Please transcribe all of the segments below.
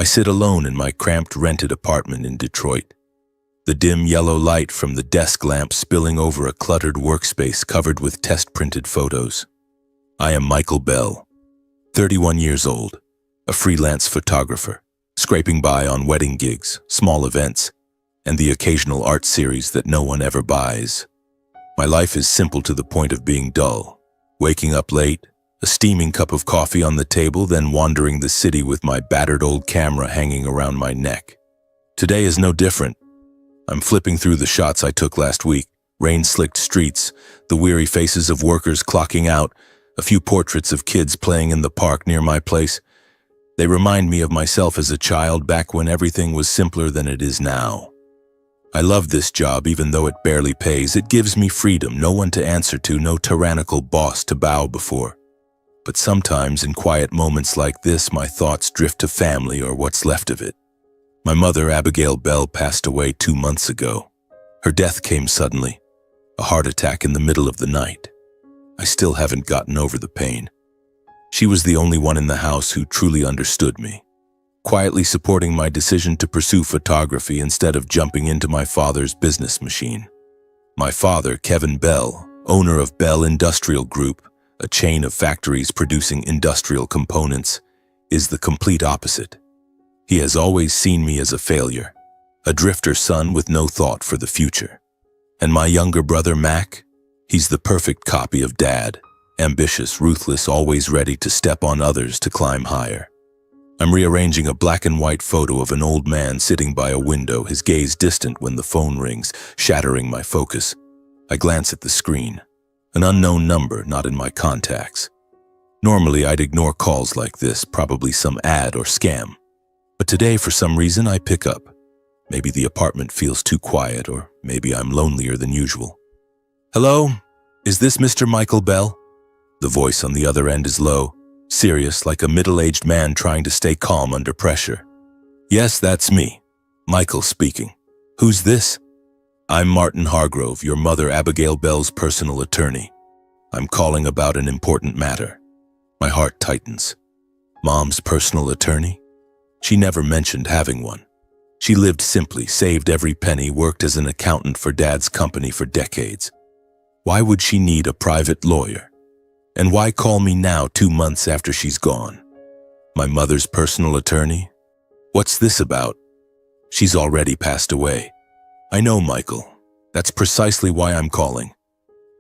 sit alone in my cramped rented apartment in Detroit. The dim yellow light from the desk lamp spilling over a cluttered workspace covered with test-printed photos. I am Michael Bell, 31 years old, a freelance photographer, scraping by on wedding gigs, small events, and the occasional art series that no one ever buys. My life is simple to the point of being dull. Waking up late, a steaming cup of coffee on the table, then wandering the city with my battered old camera hanging around my neck. Today is no different. I'm flipping through the shots I took last week, rain-slicked streets, the weary faces of workers clocking out, a few portraits of kids playing in the park near my place. They remind me of myself as a child back when everything was simpler than it is now. I love this job even though it barely pays. It gives me freedom, no one to answer to, no tyrannical boss to bow before. But sometimes in quiet moments like this, my thoughts drift to family or what's left of it. My mother, Abigail Bell, passed away 2 months ago. Her death came suddenly, a heart attack in the middle of the night. I still haven't gotten over the pain. She was the only one in the house who truly understood me, quietly supporting my decision to pursue photography instead of jumping into my father's business machine. My father, Kevin Bell, owner of Bell Industrial Group, a chain of factories producing industrial components, is the complete opposite. He has always seen me as a failure, a drifter son with no thought for the future. And my younger brother, Mac, he's the perfect copy of Dad, ambitious, ruthless, always ready to step on others to climb higher. I'm rearranging a black and white photo of an old man sitting by a window, his gaze distant when the phone rings, shattering my focus. I glance at the screen. An unknown number, not in my contacts. Normally, I'd ignore calls like this, probably some ad or scam. But today, for some reason, I pick up. Maybe the apartment feels too quiet, or maybe I'm lonelier than usual. Hello? Is this Mr. Michael Bell? The voice on the other end is low, serious, like a middle-aged man trying to stay calm under pressure. Yes, that's me. Michael speaking. Who's this? I'm Martin Hargrove, your mother Abigail Bell's personal attorney. I'm calling about an important matter. My heart tightens. Mom's personal attorney? She never mentioned having one. She lived simply, saved every penny, worked as an accountant for Dad's company for decades. Why would she need a private lawyer? And why call me now 2 months after she's gone? My mother's personal attorney? What's this about? She's already passed away. I know, Michael. That's precisely why I'm calling.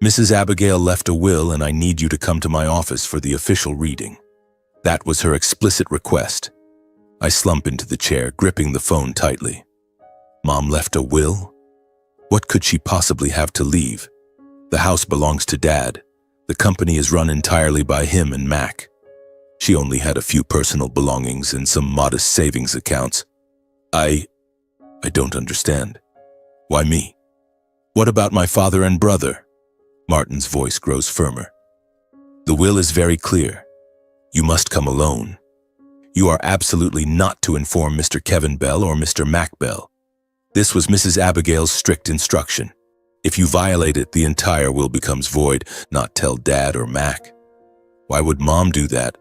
Mrs. Abigail left a will and I need you to come to my office for the official reading. That was her explicit request. I slump into the chair, gripping the phone tightly. Mom left a will? What could she possibly have to leave? The house belongs to Dad. The company is run entirely by him and Mac. She only had a few personal belongings and some modest savings accounts. I don't understand. Why me? What about my father and brother? Martin's voice grows firmer. The will is very clear. You must come alone. You are absolutely not to inform Mr. Kevin Bell or Mr. Mac Bell. This was Mrs. Abigail's strict instruction. If you violate it, the entire will becomes void, not tell Dad or Mac. Why would Mom do that?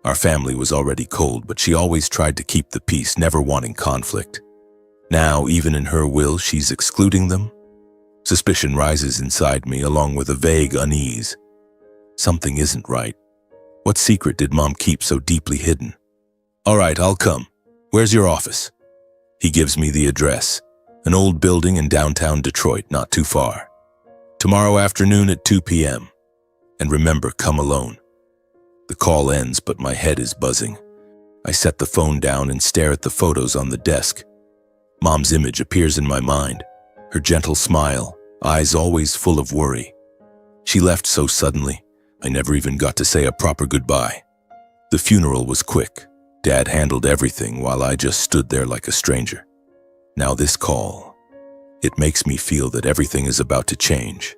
Our family was already cold, but she always tried to keep the peace, never wanting conflict. Now, even in her will, she's excluding them? Suspicion rises inside me, along with a vague unease. Something isn't right. What secret did Mom keep so deeply hidden? All right, I'll come. Where's your office? He gives me the address, an old building in downtown Detroit, not too far. Tomorrow afternoon at 2 p.m. And remember, come alone. The call ends, but my head is buzzing. I set the phone down and stare at the photos on the desk. Mom's image appears in my mind, her gentle smile, eyes always full of worry. She left so suddenly, I never even got to say a proper goodbye. The funeral was quick. Dad handled everything while I just stood there like a stranger. Now this call. It makes me feel that everything is about to change.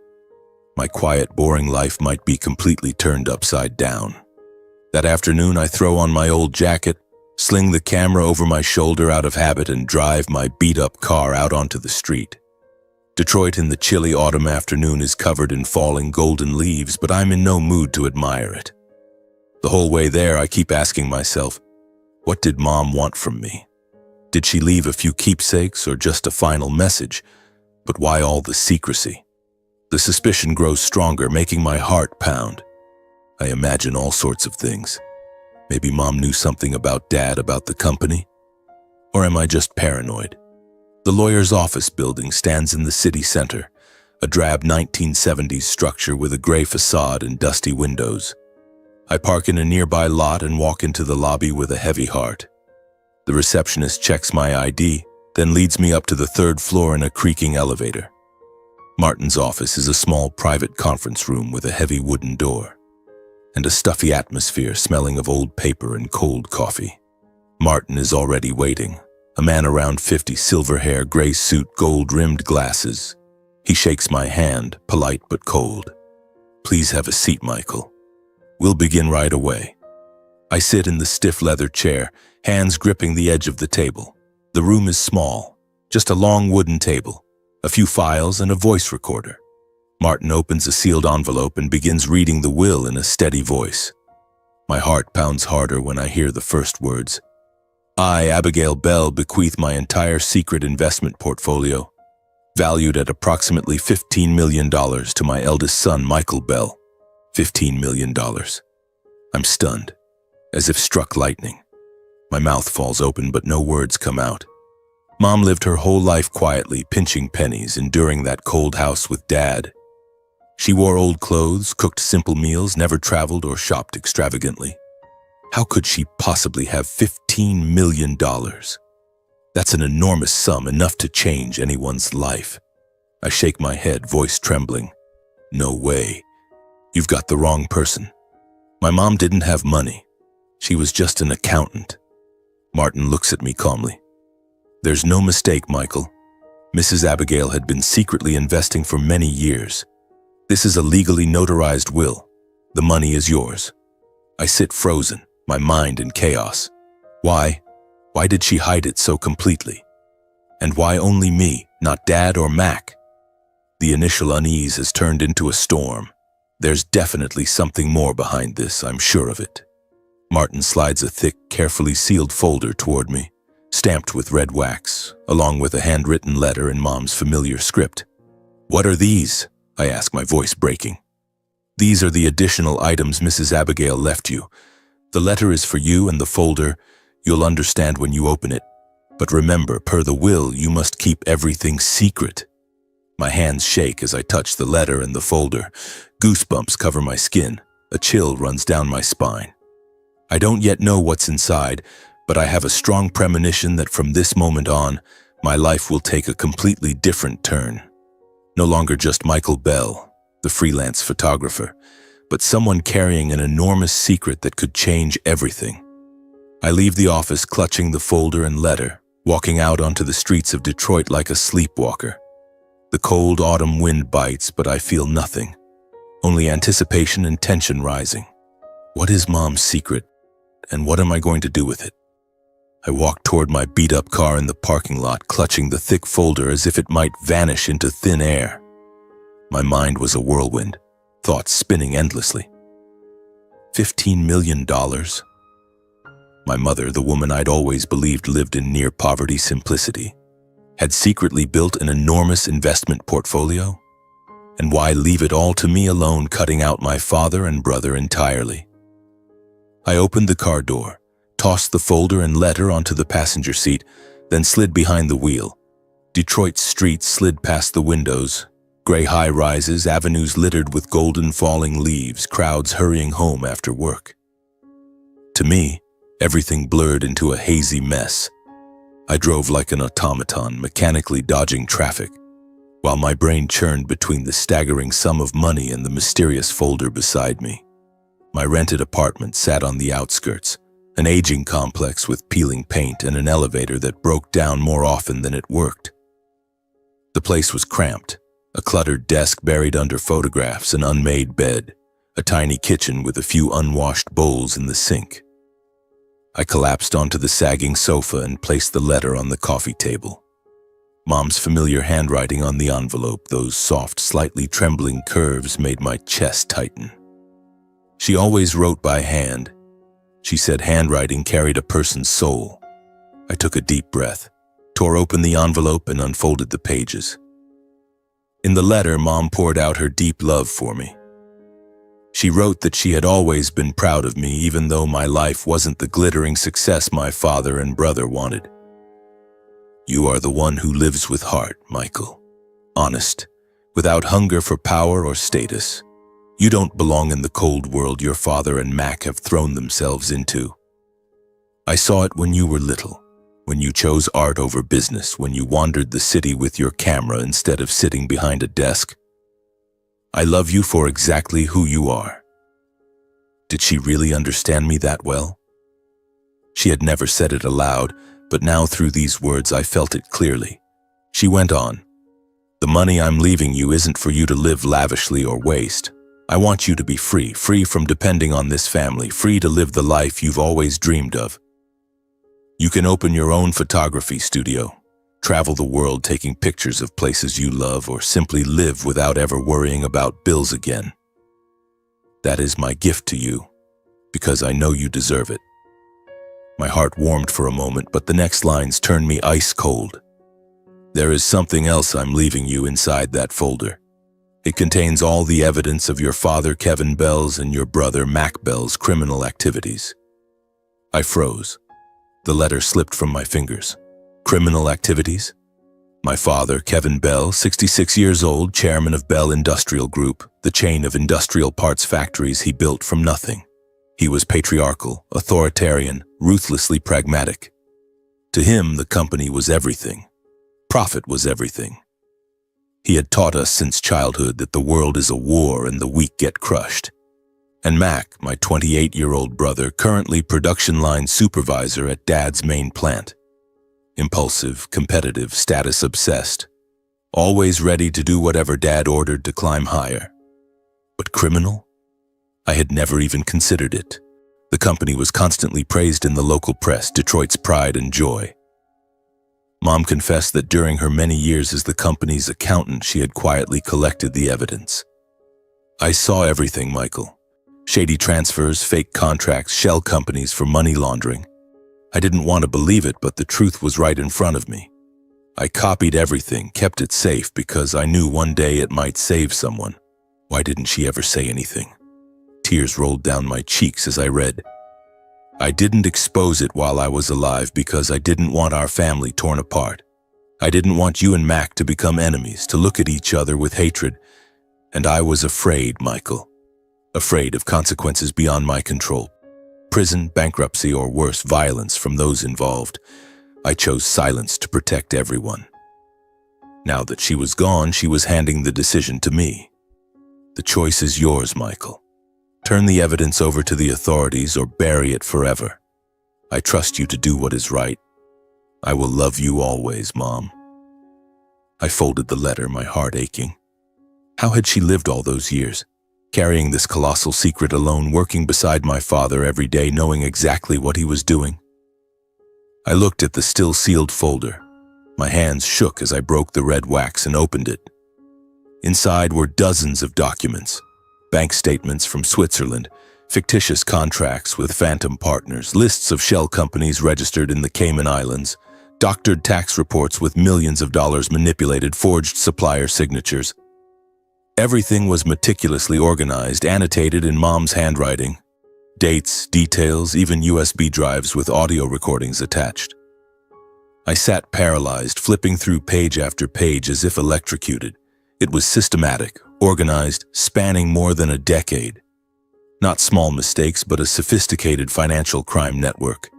My quiet, boring life might be completely turned upside down. That afternoon, I throw on my old jacket, sling the camera over my shoulder out of habit, and drive my beat-up car out onto the street. Detroit in the chilly autumn afternoon is covered in falling golden leaves, but I'm in no mood to admire it. The whole way there, I keep asking myself, What did Mom want from me? Did she leave a few keepsakes or just a final message? But why all the secrecy? The suspicion grows stronger, making my heart pound. I imagine all sorts of things. Maybe Mom knew something about Dad, about the company? Or am I just paranoid? The lawyer's office building stands in the city center, a drab 1970s structure with a gray facade and dusty windows. I park in a nearby lot and walk into the lobby with a heavy heart. The receptionist checks my ID, then leads me up to the third floor in a creaking elevator. Martin's office is a small private conference room with a heavy wooden door and a stuffy atmosphere smelling of old paper and cold coffee. Martin is already waiting, a man around 50, silver hair, gray suit, gold-rimmed glasses. He shakes my hand, polite but cold. "Please have a seat, Michael. We'll begin right away." I sit in the stiff leather chair, hands gripping the edge of the table. The room is small, just a long wooden table, a few files and a voice recorder. Martin opens a sealed envelope and begins reading the will in a steady voice. My heart pounds harder when I hear the first words. "I, Abigail Bell, bequeath my entire secret investment portfolio, valued at approximately $15 million, to my eldest son, Michael Bell." $15 million. I'm stunned, as if struck lightning. My mouth falls open, but no words come out. Mom lived her whole life quietly, pinching pennies, enduring that cold house with Dad. She wore old clothes, cooked simple meals, never traveled or shopped extravagantly. How could she possibly have $15 million? That's an enormous sum, enough to change anyone's life. I shake my head, voice trembling. "No way. You've got the wrong person. My mom didn't have money. She was just an accountant." Martin looks at me calmly. "There's no mistake, Michael. Mrs. Abigail had been secretly investing for many years. This is a legally notarized will. The money is yours." I sit frozen, my mind in chaos. Why? Why did she hide it so completely? And why only me, not Dad or Mac? The initial unease has turned into a storm. There's definitely something more behind this, I'm sure of it. Martin slides a thick, carefully sealed folder toward me, stamped with red wax, along with a handwritten letter in Mom's familiar script. "What are these?" I ask, my voice breaking. "These are the additional items Mrs. Abigail left you. The letter is for you, and the folder, you'll understand when you open it. But remember, per the will, you must keep everything secret." My hands shake as I touch the letter and the folder. Goosebumps cover my skin. A chill runs down my spine. I don't yet know what's inside, but I have a strong premonition that from this moment on, my life will take a completely different turn. No longer just Michael Bell, the freelance photographer, but someone carrying an enormous secret that could change everything. I leave the office clutching the folder and letter, walking out onto the streets of Detroit like a sleepwalker. The cold autumn wind bites, but I feel nothing. Only anticipation and tension rising. What is Mom's secret, and what am I going to do with it? I walk toward my beat-up car in the parking lot, clutching the thick folder as if it might vanish into thin air. My mind was a whirlwind, thoughts spinning endlessly. $15 million? My mother, the woman I'd always believed lived in near-poverty simplicity, had secretly built an enormous investment portfolio? And why leave it all to me alone, cutting out my father and brother entirely? I opened the car door, tossed the folder and letter onto the passenger seat, then slid behind the wheel. Detroit's streets slid past the windows, gray high-rises, avenues littered with golden falling leaves, crowds hurrying home after work. To me, everything blurred into a hazy mess. I drove like an automaton, mechanically dodging traffic, while my brain churned between the staggering sum of money and the mysterious folder beside me. My rented apartment sat on the outskirts, an aging complex with peeling paint and an elevator that broke down more often than it worked. The place was cramped, a cluttered desk buried under photographs, an unmade bed, a tiny kitchen with a few unwashed bowls in the sink. I collapsed onto the sagging sofa and placed the letter on the coffee table. Mom's familiar handwriting on the envelope, those soft, slightly trembling curves made my chest tighten. She always wrote by hand, She said handwriting carried a person's soul. I took a deep breath, tore open the envelope, and unfolded the pages. In the letter, Mom poured out her deep love for me. She wrote that she had always been proud of me, even though my life wasn't the glittering success my father and brother wanted. You are the one who lives with heart, Michael. Honest, without hunger for power or status. You don't belong in the cold world your father and Mac have thrown themselves into. I saw it when you were little, when you chose art over business, when you wandered the city with your camera instead of sitting behind a desk. I love you for exactly who you are. Did she really understand me that well? She had never said it aloud, but now through these words I felt it clearly. She went on, "The money I'm leaving you isn't for you to live lavishly or waste. I want you to be free, free from depending on this family, free to live the life you've always dreamed of. You can open your own photography studio, travel the world taking pictures of places you love, or simply live without ever worrying about bills again. That is my gift to you, because I know you deserve it." My heart warmed for a moment, but the next lines turned me ice cold. "There is something else I'm leaving you inside that folder. It contains all the evidence of your father Kevin Bell's and your brother Mac Bell's criminal activities." I froze. The letter slipped from my fingers. Criminal activities? My father, Kevin Bell, 66 years old, chairman of Bell Industrial Group, the chain of industrial parts factories he built from nothing. He was patriarchal, authoritarian, ruthlessly pragmatic. To him, the company was everything. Profit was everything. He had taught us since childhood that the world is a war and the weak get crushed. And Mac, my 28-year-old brother, currently production line supervisor at Dad's main plant. Impulsive, competitive, status-obsessed. Always ready to do whatever Dad ordered to climb higher. But criminal? I had never even considered it. The company was constantly praised in the local press, Detroit's pride and joy. Mom confessed that during her many years as the company's accountant, she had quietly collected the evidence. I saw everything, Michael. Shady transfers, fake contracts, shell companies for money laundering. I didn't want to believe it, but the truth was right in front of me. I copied everything, kept it safe, because I knew one day it might save someone. Why didn't she ever say anything? Tears rolled down my cheeks as I read. I didn't expose it while I was alive because I didn't want our family torn apart. I didn't want you and Mac to become enemies, to look at each other with hatred. And I was afraid, Michael. Afraid of consequences beyond my control. Prison, bankruptcy, or worse, violence from those involved. I chose silence to protect everyone. Now that she was gone, she was handing the decision to me. The choice is yours, Michael. Turn the evidence over to the authorities or bury it forever. I trust you to do what is right. I will love you always, Mom. I folded the letter, my heart aching. How had she lived all those years? Carrying this colossal secret alone, working beside my father every day, knowing exactly what he was doing. I looked at the still sealed folder. My hands shook as I broke the red wax and opened it. Inside were dozens of documents, bank statements from Switzerland, fictitious contracts with phantom partners, lists of shell companies registered in the Cayman Islands, doctored tax reports with millions of dollars manipulated, forged supplier signatures. Everything was meticulously organized, annotated in Mom's handwriting. Dates, details, even USB drives with audio recordings attached. I sat paralyzed, flipping through page after page as if electrocuted. It was systematic, organized, spanning more than a decade. Not small mistakes, but a sophisticated financial crime network.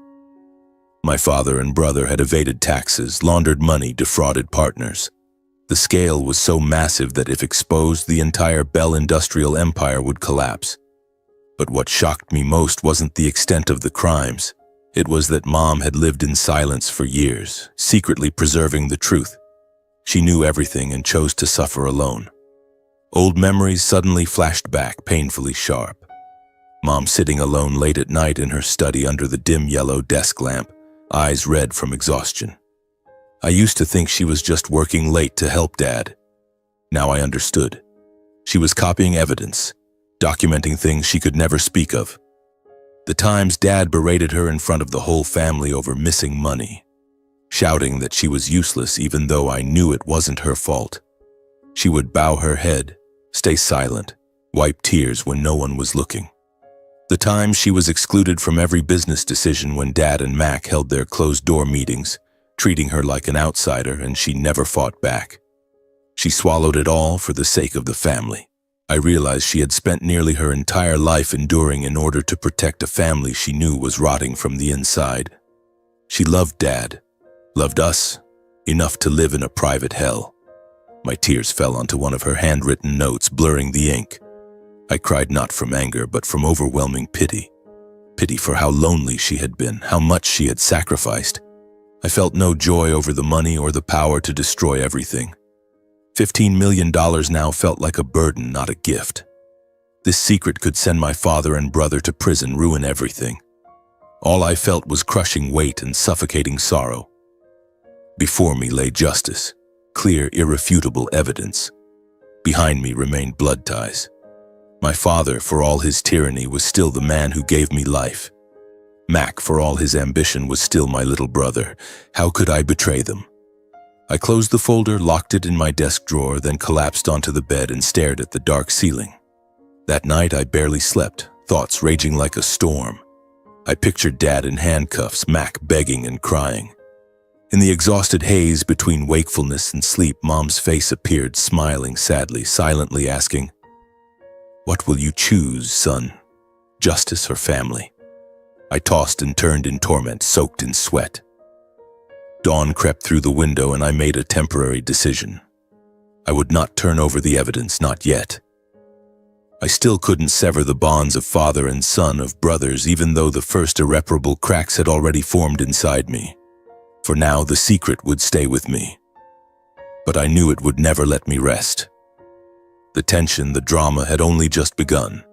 My father and brother had evaded taxes, laundered money, defrauded partners. The scale was so massive that if exposed, the entire Bell industrial empire would collapse. But what shocked me most wasn't the extent of the crimes. It was that Mom had lived in silence for years, secretly preserving the truth. She knew everything and chose to suffer alone. Old memories suddenly flashed back, painfully sharp. Mom sitting alone late at night in her study under the dim yellow desk lamp, eyes red from exhaustion. I used to think she was just working late to help Dad. Now I understood. She was copying evidence, documenting things she could never speak of. The times Dad berated her in front of the whole family over missing money, shouting that she was useless even though I knew it wasn't her fault. She would bow her head, stay silent, wipe tears when no one was looking. The times she was excluded from every business decision when Dad and Mac held their closed-door meetings, treating her like an outsider, and she never fought back. She swallowed it all for the sake of the family. I realized she had spent nearly her entire life enduring in order to protect a family she knew was rotting from the inside. She loved Dad, loved us, enough to live in a private hell. My tears fell onto one of her handwritten notes, blurring the ink. I cried not from anger, but from overwhelming pity. Pity for how lonely she had been, how much she had sacrificed. I felt no joy over the money or the power to destroy everything. $15 million now felt like a burden, not a gift. This secret could send my father and brother to prison, ruin everything. All I felt was crushing weight and suffocating sorrow. Before me lay justice, clear, irrefutable evidence. Behind me remained blood ties. My father, for all his tyranny, was still the man who gave me life. Mac, for all his ambition, was still my little brother. How could I betray them? I closed the folder, locked it in my desk drawer, then collapsed onto the bed and stared at the dark ceiling. That night I barely slept, thoughts raging like a storm. I pictured Dad in handcuffs, Mac begging and crying. In the exhausted haze between wakefulness and sleep, Mom's face appeared, smiling sadly, silently asking, "What will you choose, son? Justice or family?" I tossed and turned in torment, soaked in sweat. Dawn crept through the window and I made a temporary decision. I would not turn over the evidence, not yet. I still couldn't sever the bonds of father and son, of brothers, even though the first irreparable cracks had already formed inside me. For now, the secret would stay with me. But I knew it would never let me rest. The tension, the drama had only just begun.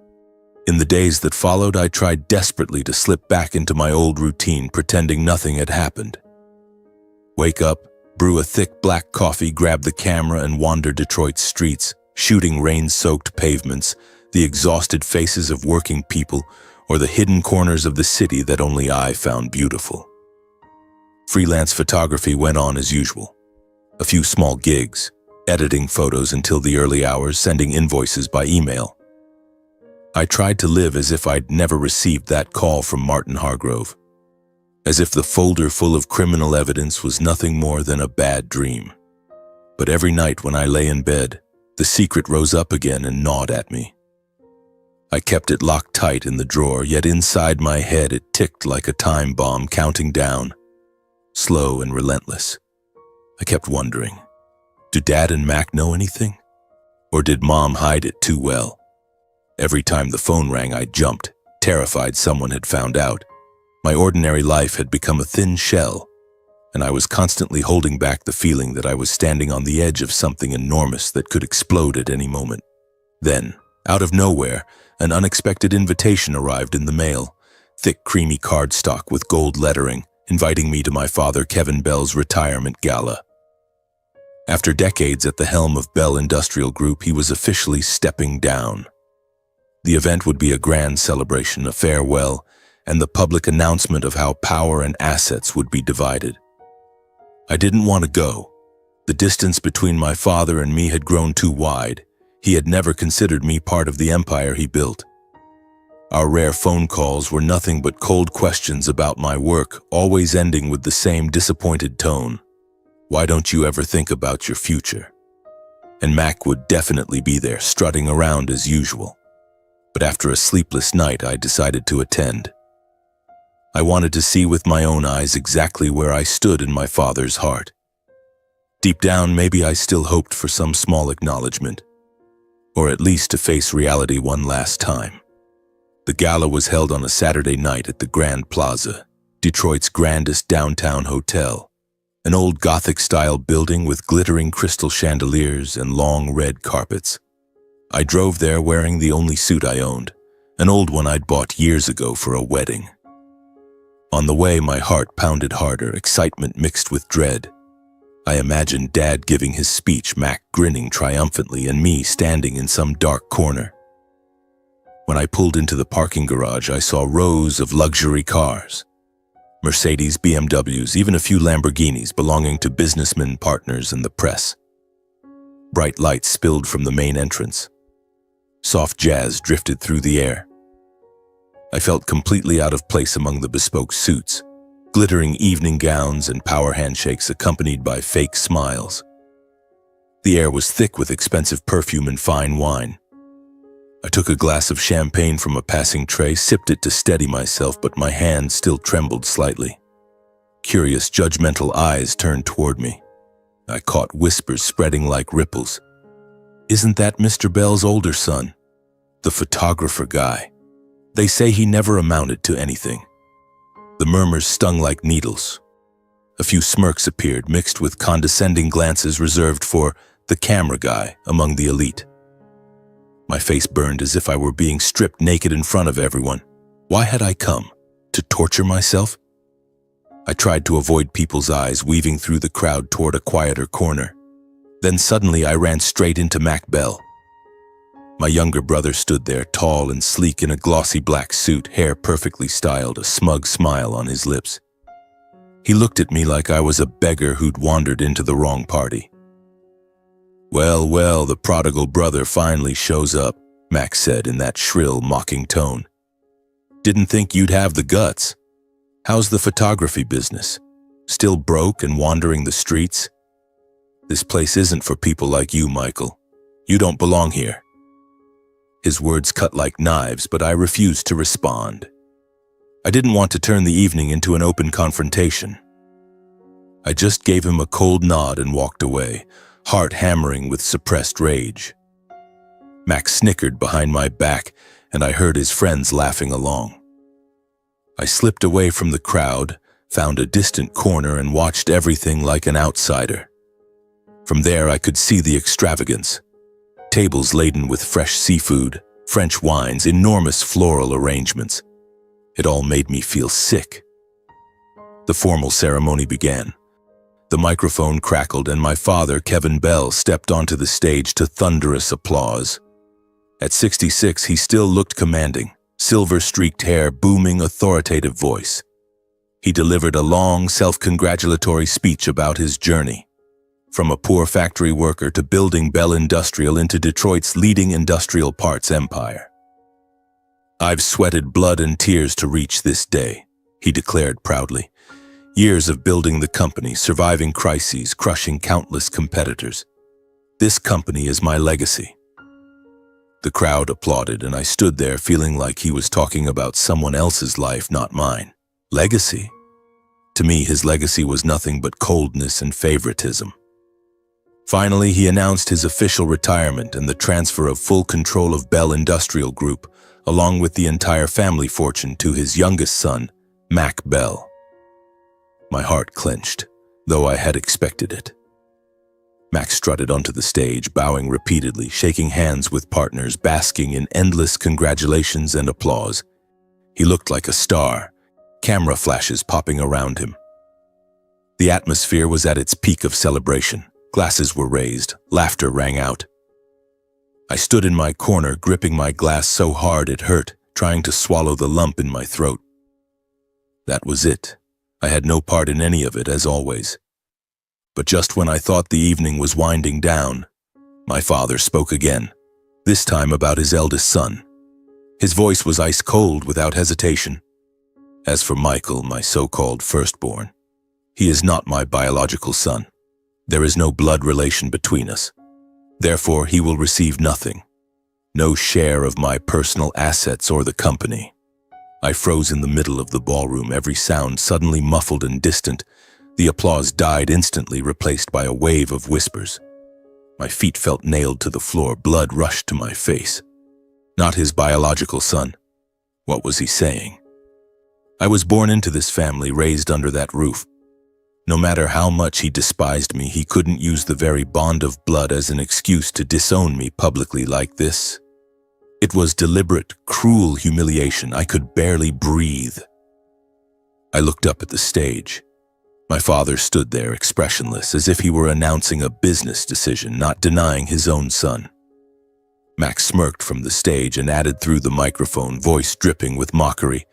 In the days that followed, I tried desperately to slip back into my old routine, pretending nothing had happened. Wake up, brew a thick black coffee, grab the camera and wander Detroit's streets, shooting rain-soaked pavements, the exhausted faces of working people, or the hidden corners of the city that only I found beautiful. Freelance photography went on as usual. A few small gigs, editing photos until the early hours, sending invoices by email. I tried to live as if I'd never received that call from Martin Hargrove, as if the folder full of criminal evidence was nothing more than a bad dream. But every night when I lay in bed, the secret rose up again and gnawed at me. I kept it locked tight in the drawer, yet inside my head it ticked like a time bomb, counting down, slow and relentless. I kept wondering, do Dad and Mac know anything? Or did Mom hide it too well? Every time the phone rang, I jumped, terrified someone had found out. My ordinary life had become a thin shell, and I was constantly holding back the feeling that I was standing on the edge of something enormous that could explode at any moment. Then, out of nowhere, an unexpected invitation arrived in the mail, thick creamy cardstock with gold lettering, inviting me to my father Kevin Bell's retirement gala. After decades at the helm of Bell Industrial Group, he was officially stepping down. The event would be a grand celebration, a farewell, and the public announcement of how power and assets would be divided. I didn't want to go. The distance between my father and me had grown too wide. He had never considered me part of the empire he built. Our rare phone calls were nothing but cold questions about my work, always ending with the same disappointed tone. Why don't you ever think about your future? And Mac would definitely be there, strutting around as usual. But after a sleepless night, I decided to attend. I wanted to see with my own eyes exactly where I stood in my father's heart. Deep down, maybe I still hoped for some small acknowledgement, or at least to face reality one last time. The gala was held on a Saturday night at the Grand Plaza, Detroit's grandest downtown hotel, an old Gothic-style building with glittering crystal chandeliers and long red carpets. I drove there wearing the only suit I owned, an old one I'd bought years ago for a wedding. On the way, my heart pounded harder, excitement mixed with dread. I imagined Dad giving his speech, Mac grinning triumphantly, and me standing in some dark corner. When I pulled into the parking garage, I saw rows of luxury cars. Mercedes, BMWs, even a few Lamborghinis belonging to businessmen, partners, and the press. Bright lights spilled from the main entrance. Soft jazz drifted through the air. I felt completely out of place among the bespoke suits, glittering evening gowns and power handshakes accompanied by fake smiles. The air was thick with expensive perfume and fine wine. I took a glass of champagne from a passing tray, sipped it to steady myself, but my hand still trembled slightly. Curious, judgmental eyes turned toward me. I caught whispers spreading like ripples. "Isn't that Mr. Bell's older son? The photographer guy. They say he never amounted to anything." The murmurs stung like needles. A few smirks appeared, mixed with condescending glances reserved for the camera guy among the elite. My face burned as if I were being stripped naked in front of everyone. Why had I come? To torture myself? I tried to avoid people's eyes, weaving through the crowd toward a quieter corner. Then suddenly I ran straight into Mac Bell. My younger brother stood there, tall and sleek in a glossy black suit, hair perfectly styled, a smug smile on his lips. He looked at me like I was a beggar who'd wandered into the wrong party. "Well, well, the prodigal brother finally shows up," Max said in that shrill, mocking tone. "Didn't think you'd have the guts. How's the photography business? Still broke and wandering the streets? This place isn't for people like you, Michael. You don't belong here." His words cut like knives, but I refused to respond. I didn't want to turn the evening into an open confrontation. I just gave him a cold nod and walked away, heart hammering with suppressed rage. Max snickered behind my back, and I heard his friends laughing along. I slipped away from the crowd, found a distant corner, and watched everything like an outsider. From there, I could see the extravagance. Tables laden with fresh seafood, French wines, enormous floral arrangements. It all made me feel sick. The formal ceremony began. The microphone crackled, and my father, Kevin Bell, stepped onto the stage to thunderous applause. At 66, he still looked commanding, silver-streaked hair, booming, authoritative voice. He delivered a long, self-congratulatory speech about his journey, from a poor factory worker to building Bell Industrial into Detroit's leading industrial parts empire. "I've sweated blood and tears to reach this day," he declared proudly. "Years of building the company, surviving crises, crushing countless competitors. This company is my legacy." The crowd applauded, and I stood there feeling like he was talking about someone else's life, not mine. Legacy? To me, his legacy was nothing but coldness and favoritism. Finally, he announced his official retirement and the transfer of full control of Bell Industrial Group, along with the entire family fortune, to his youngest son, Mac Bell. My heart clenched, though I had expected it. Mac strutted onto the stage, bowing repeatedly, shaking hands with partners, basking in endless congratulations and applause. He looked like a star, camera flashes popping around him. The atmosphere was at its peak of celebration. Glasses were raised, laughter rang out. I stood in my corner, gripping my glass so hard it hurt, trying to swallow the lump in my throat. That was it. I had no part in any of it, as always. But just when I thought the evening was winding down, my father spoke again, this time about his eldest son. His voice was ice cold, without hesitation. "As for Michael, my so-called firstborn, he is not my biological son. There is no blood relation between us. Therefore, he will receive nothing. No share of my personal assets or the company." I froze in the middle of the ballroom, every sound suddenly muffled and distant. The applause died instantly, replaced by a wave of whispers. My feet felt nailed to the floor, blood rushed to my face. Not his biological son. What was he saying? I was born into this family, raised under that roof. No matter how much he despised me, he couldn't use the very bond of blood as an excuse to disown me publicly like this. It was deliberate, cruel humiliation. I could barely breathe. I looked up at the stage. My father stood there, expressionless, as if he were announcing a business decision, not denying his own son. Max smirked from the stage and added through the microphone, voice dripping with mockery.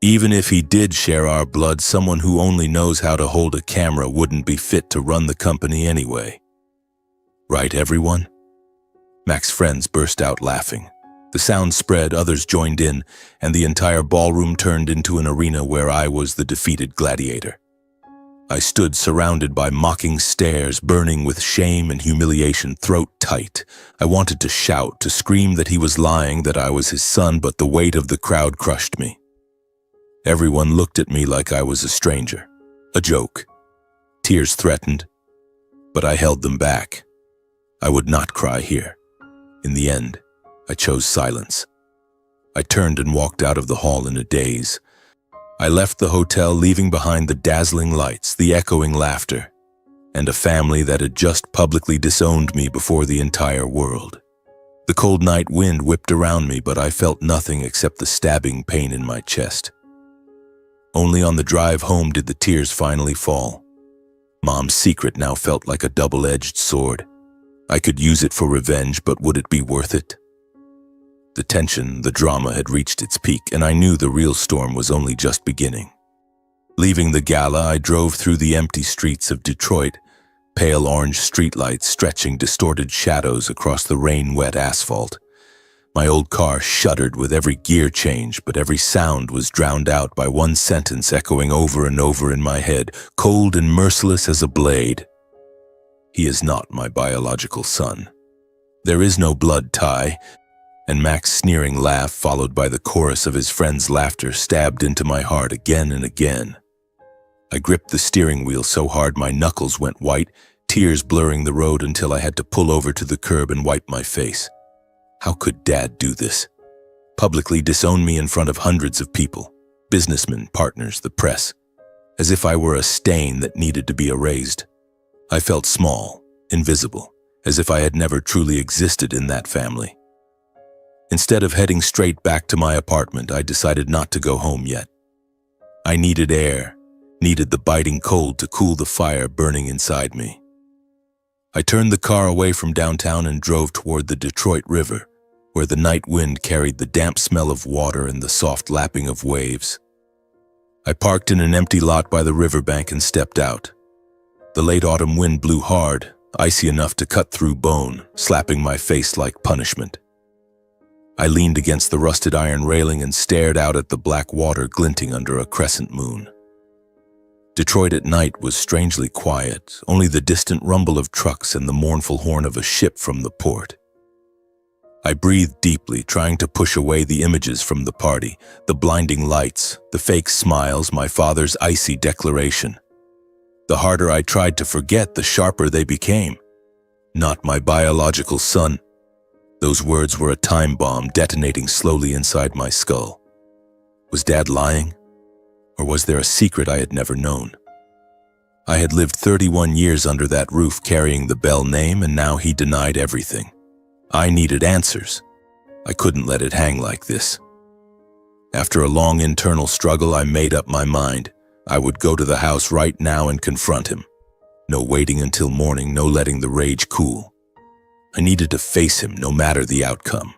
Even if he did share our blood, someone who only knows how to hold a camera wouldn't be fit to run the company anyway. Right, everyone? Max's friends burst out laughing. The sound spread, others joined in, and the entire ballroom turned into an arena where I was the defeated gladiator. I stood surrounded by mocking stares, burning with shame and humiliation, throat tight. I wanted to shout, to scream that he was lying, that I was his son, but the weight of the crowd crushed me. Everyone looked at me like I was a stranger, a joke. Tears threatened, but I held them back. I would not cry here. In the end, I chose silence. I turned and walked out of the hall in a daze. I left the hotel, leaving behind the dazzling lights, the echoing laughter, and a family that had just publicly disowned me before the entire world. The cold night wind whipped around me, but I felt nothing except the stabbing pain in my chest. Only on the drive home did the tears finally fall. Mom's secret now felt like a double-edged sword. I could use it for revenge, but would it be worth it? The tension, the drama had reached its peak, and I knew the real storm was only just beginning. Leaving the gala, I drove through the empty streets of Detroit, pale orange streetlights stretching distorted shadows across the rain-wet asphalt. My old car shuddered with every gear change, but every sound was drowned out by one sentence echoing over and over in my head, cold and merciless as a blade. He is not my biological son. There is no blood tie, and Max's sneering laugh, followed by the chorus of his friends' laughter, stabbed into my heart again and again. I gripped the steering wheel so hard my knuckles went white, tears blurring the road until I had to pull over to the curb and wipe my face. How could Dad do this? Publicly disown me in front of hundreds of people, businessmen, partners, the press, as if I were a stain that needed to be erased. I felt small, invisible, as if I had never truly existed in that family. Instead of heading straight back to my apartment, I decided not to go home yet. I needed air, needed the biting cold to cool the fire burning inside me. I turned the car away from downtown and drove toward the Detroit River, where the night wind carried the damp smell of water and the soft lapping of waves. I parked in an empty lot by the riverbank and stepped out. The late autumn wind blew hard, icy enough to cut through bone, slapping my face like punishment. I leaned against the rusted iron railing and stared out at the black water glinting under a crescent moon. Detroit at night was strangely quiet, only the distant rumble of trucks and the mournful horn of a ship from the port. I breathed deeply, trying to push away the images from the party, the blinding lights, the fake smiles, my father's icy declaration. The harder I tried to forget, the sharper they became. Not my biological son. Those words were a time bomb detonating slowly inside my skull. Was Dad lying? Or was there a secret I had never known? I had lived 31 years under that roof carrying the Bell name, and now he denied everything. I needed answers. I couldn't let it hang like this. After a long internal struggle, I made up my mind. I would go to the house right now and confront him. No waiting until morning, no letting the rage cool. I needed to face him no matter the outcome.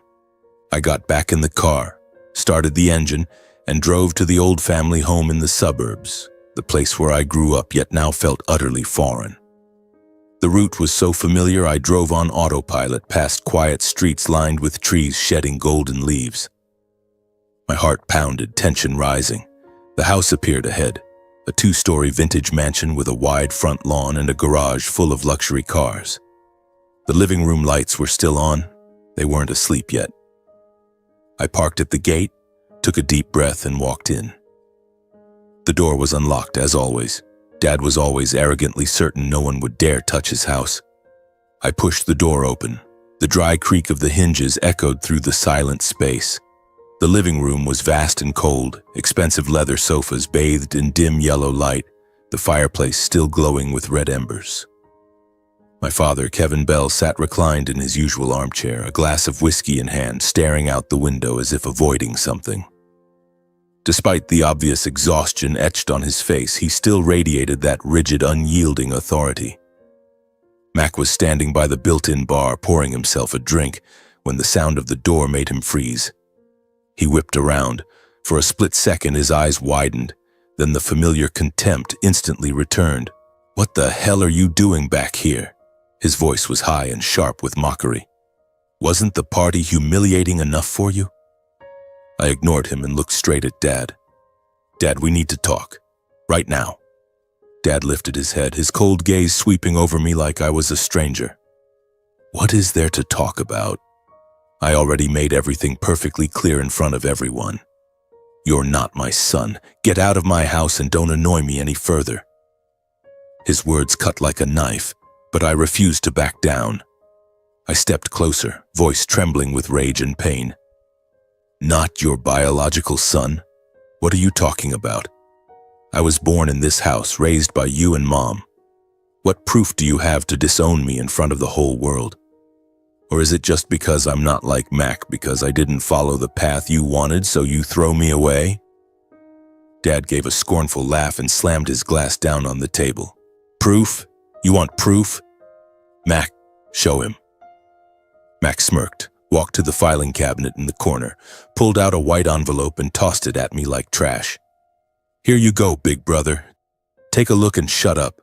I got back in the car, started the engine, and drove to the old family home in the suburbs, the place where I grew up yet now felt utterly foreign. The route was so familiar I drove on autopilot past quiet streets lined with trees shedding golden leaves. My heart pounded, tension rising. The house appeared ahead, a 2-story vintage mansion with a wide front lawn and a garage full of luxury cars. The living room lights were still on. They weren't asleep yet. I parked at the gate, took a deep breath, and walked in. The door was unlocked, as always. Dad was always arrogantly certain no one would dare touch his house. I pushed the door open. The dry creak of the hinges echoed through the silent space. The living room was vast and cold, expensive leather sofas bathed in dim yellow light, the fireplace still glowing with red embers. My father, Kevin Bell, sat reclined in his usual armchair, a glass of whiskey in hand, staring out the window as if avoiding something. Despite the obvious exhaustion etched on his face, he still radiated that rigid, unyielding authority. Mac was standing by the built-in bar, pouring himself a drink. when the sound of the door made him freeze. He whipped around. For a split second, his eyes widened. Then the familiar contempt instantly returned. "What the hell are you doing back here?" His voice was high and sharp with mockery. "Wasn't the party humiliating enough for you?" I ignored him and looked straight at Dad. "Dad, we need to talk. Right now." Dad lifted his head, his cold gaze sweeping over me like I was a stranger. "What is there to talk about? I already made everything perfectly clear in front of everyone. You're not my son. Get out of my house and don't annoy me any further." His words cut like a knife, but I refused to back down. I stepped closer, voice trembling with rage and pain. "Not your biological son? What are you talking about? I was born in this house, raised by you and Mom. What proof do you have to disown me in front of the whole world? Or is it just because I'm not like Mac, because I didn't follow the path you wanted, so you throw me away?" Dad gave a scornful laugh and slammed his glass down on the table. "Proof? You want proof? Mac, show him." Mac smirked, walked to the filing cabinet in the corner, pulled out a white envelope and tossed it at me like trash. "Here you go, big brother. Take a look and shut up."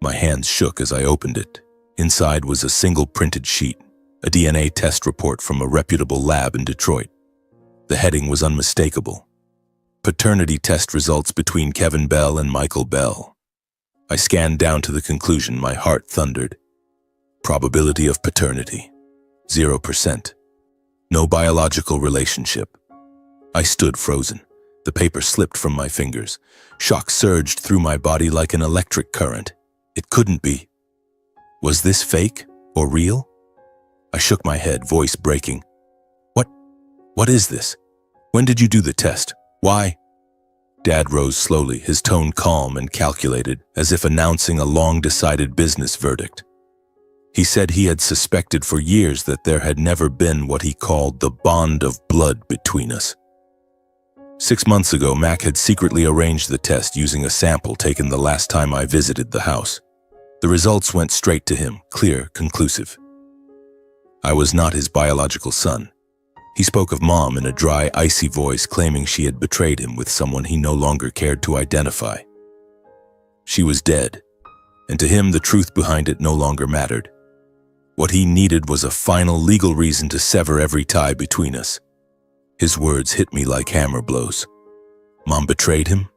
My hands shook as I opened it. Inside was a single printed sheet, a DNA test report from a reputable lab in Detroit. The heading was unmistakable. Paternity test results between Kevin Bell and Michael Bell. I scanned down to the conclusion, my heart thundered. Probability of paternity, 0%. No biological relationship. I stood frozen. The paper slipped from my fingers. Shock surged through my body like an electric current. It couldn't be. Was this fake or real? I shook my head, voice breaking. What is this? When did you do the test? Why? Dad rose slowly, his tone calm and calculated, as if announcing a long-decided business verdict. He said he had suspected for years that there had never been what he called the bond of blood between us. 6 months ago, Mac had secretly arranged the test using a sample taken the last time I visited the house. The results went straight to him, clear, conclusive. I was not his biological son. He spoke of Mom in a dry, icy voice, claiming she had betrayed him with someone he no longer cared to identify. She was dead, and to him the truth behind it no longer mattered. What he needed was a final legal reason to sever every tie between us. His words hit me like hammer blows. Mom betrayed him?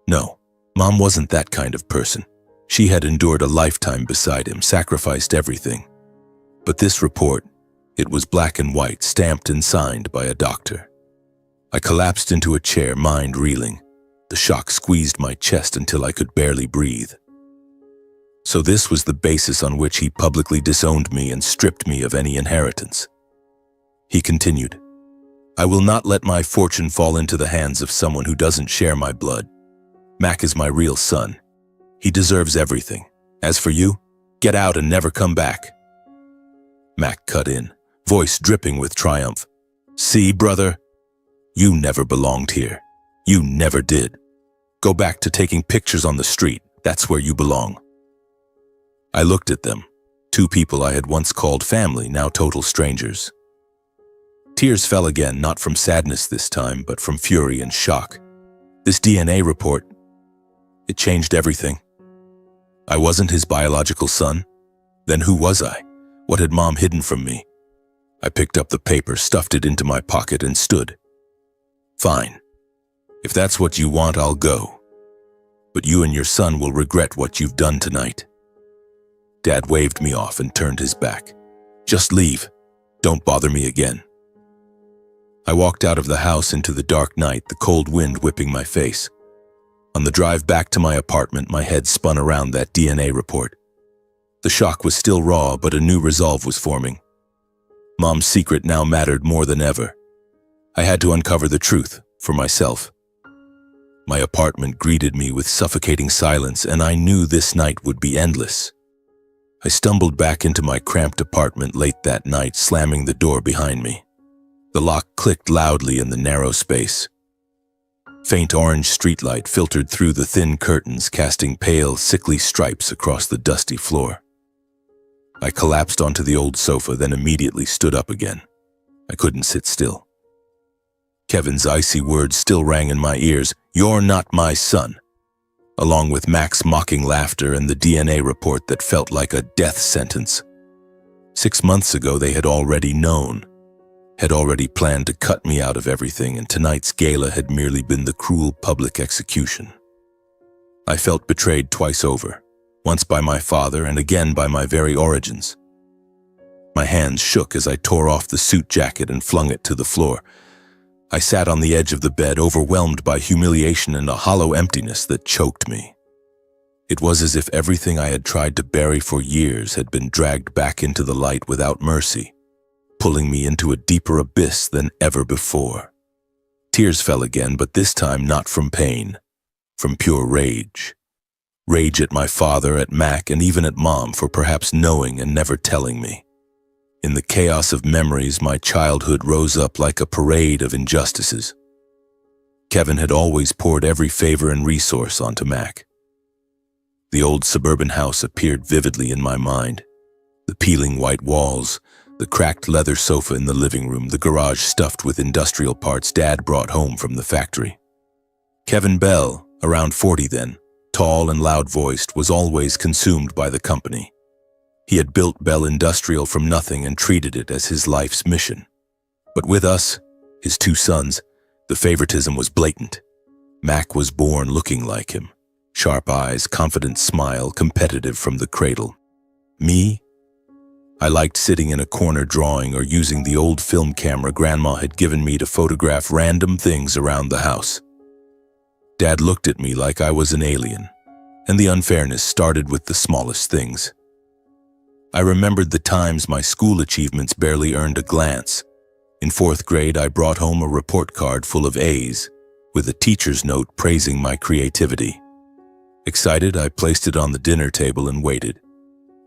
No, Mom wasn't that kind of person. She had endured a lifetime beside him, sacrificed everything. But this report, it was black and white, stamped and signed by a doctor. I collapsed into a chair, mind reeling. The shock squeezed my chest until I could barely breathe. So this was the basis on which he publicly disowned me and stripped me of any inheritance. He continued, I will not let my fortune fall into the hands of someone who doesn't share my blood. Mac is my real son. He deserves everything. As for you, get out and never come back. Mac cut in, voice dripping with triumph. See, brother, you never belonged here. You never did. Go back to taking pictures on the street. That's where you belong. I looked at them, two people I had once called family, now total strangers. Tears fell again, not from sadness this time, but from fury and shock. This DNA report, it changed everything. I wasn't his biological son. Then who was I? What had Mom hidden from me? I picked up the paper, stuffed it into my pocket, and stood. Fine. If that's what you want, I'll go. But you and your son will regret what you've done tonight. Dad waved me off and turned his back. Just leave. Don't bother me again. I walked out of the house into the dark night, the cold wind whipping my face. On the drive back to my apartment, my head spun around that DNA report. The shock was still raw, but a new resolve was forming. Mom's secret now mattered more than ever. I had to uncover the truth for myself. My apartment greeted me with suffocating silence, and I knew this night would be endless. I stumbled back into my cramped apartment late that night, slamming the door behind me. The lock clicked loudly in the narrow space. Faint orange streetlight filtered through the thin curtains, casting pale, sickly stripes across the dusty floor. I collapsed onto the old sofa, then immediately stood up again. I couldn't sit still. Kevin's icy words still rang in my ears, "You're not my son," along with Mac's mocking laughter and the DNA report that felt like a death sentence. 6 months ago, they had already known, had already planned to cut me out of everything, and tonight's gala had merely been the cruel public execution. I felt betrayed twice over, once by my father and again by my very origins. My hands shook as I tore off the suit jacket and flung it to the floor. I sat on the edge of the bed, overwhelmed by humiliation and a hollow emptiness that choked me. It was as if everything I had tried to bury for years had been dragged back into the light without mercy, pulling me into a deeper abyss than ever before. Tears fell again, but this time not from pain, from pure rage. Rage at my father, at Mac, and even at Mom for perhaps knowing and never telling me. In the chaos of memories, my childhood rose up like a parade of injustices. Kevin had always poured every favor and resource onto Mac. The old suburban house appeared vividly in my mind. The peeling white walls, the cracked leather sofa in the living room, the garage stuffed with industrial parts Dad brought home from the factory. Kevin Bell, around 40 then, tall and loud-voiced, was always consumed by the company. He had built Bell Industrial from nothing and treated it as his life's mission. But with us, his 2 sons, the favoritism was blatant. Mac was born looking like him. Sharp eyes, confident smile, competitive from the cradle. Me? I liked sitting in a corner drawing or using the old film camera Grandma had given me to photograph random things around the house. Dad looked at me like I was an alien, and the unfairness started with the smallest things. I remembered the times my school achievements barely earned a glance. In 4th grade, I brought home a report card full of A's, with a teacher's note praising my creativity. Excited, I placed it on the dinner table and waited.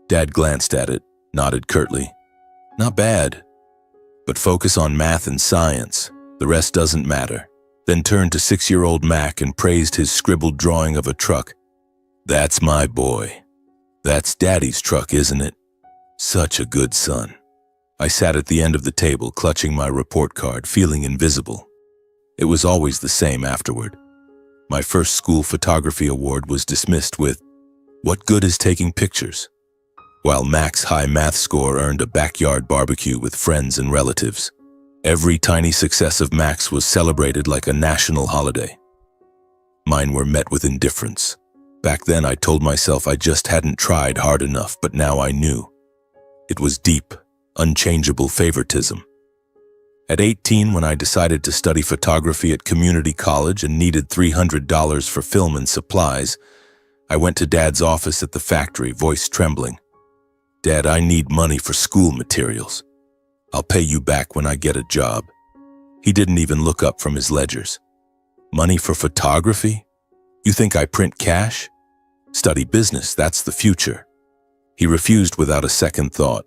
Dad glanced at it, nodded curtly. "Not bad, but focus on math and science. The rest doesn't matter." Then turned to 6-year-old Mac and praised his scribbled drawing of a truck. "That's my boy. That's Daddy's truck, isn't it? Such a good son." I sat at the end of the table, clutching my report card, feeling invisible. It was always the same afterward. My first school photography award was dismissed with, "What good is taking pictures?" While Mac's high math score earned a backyard barbecue with friends and relatives. Every tiny success of Mac's was celebrated like a national holiday. Mine were met with indifference. Back then I told myself I just hadn't tried hard enough, but now I knew. It was deep, unchangeable favoritism. At 18, when I decided to study photography at community college and needed $300 for film and supplies, I went to Dad's office at the factory, voice trembling. "Dad, I need money for school materials. I'll pay you back when I get a job." He didn't even look up from his ledgers. "Money for photography? You think I print cash? Study business, that's the future." He refused without a second thought.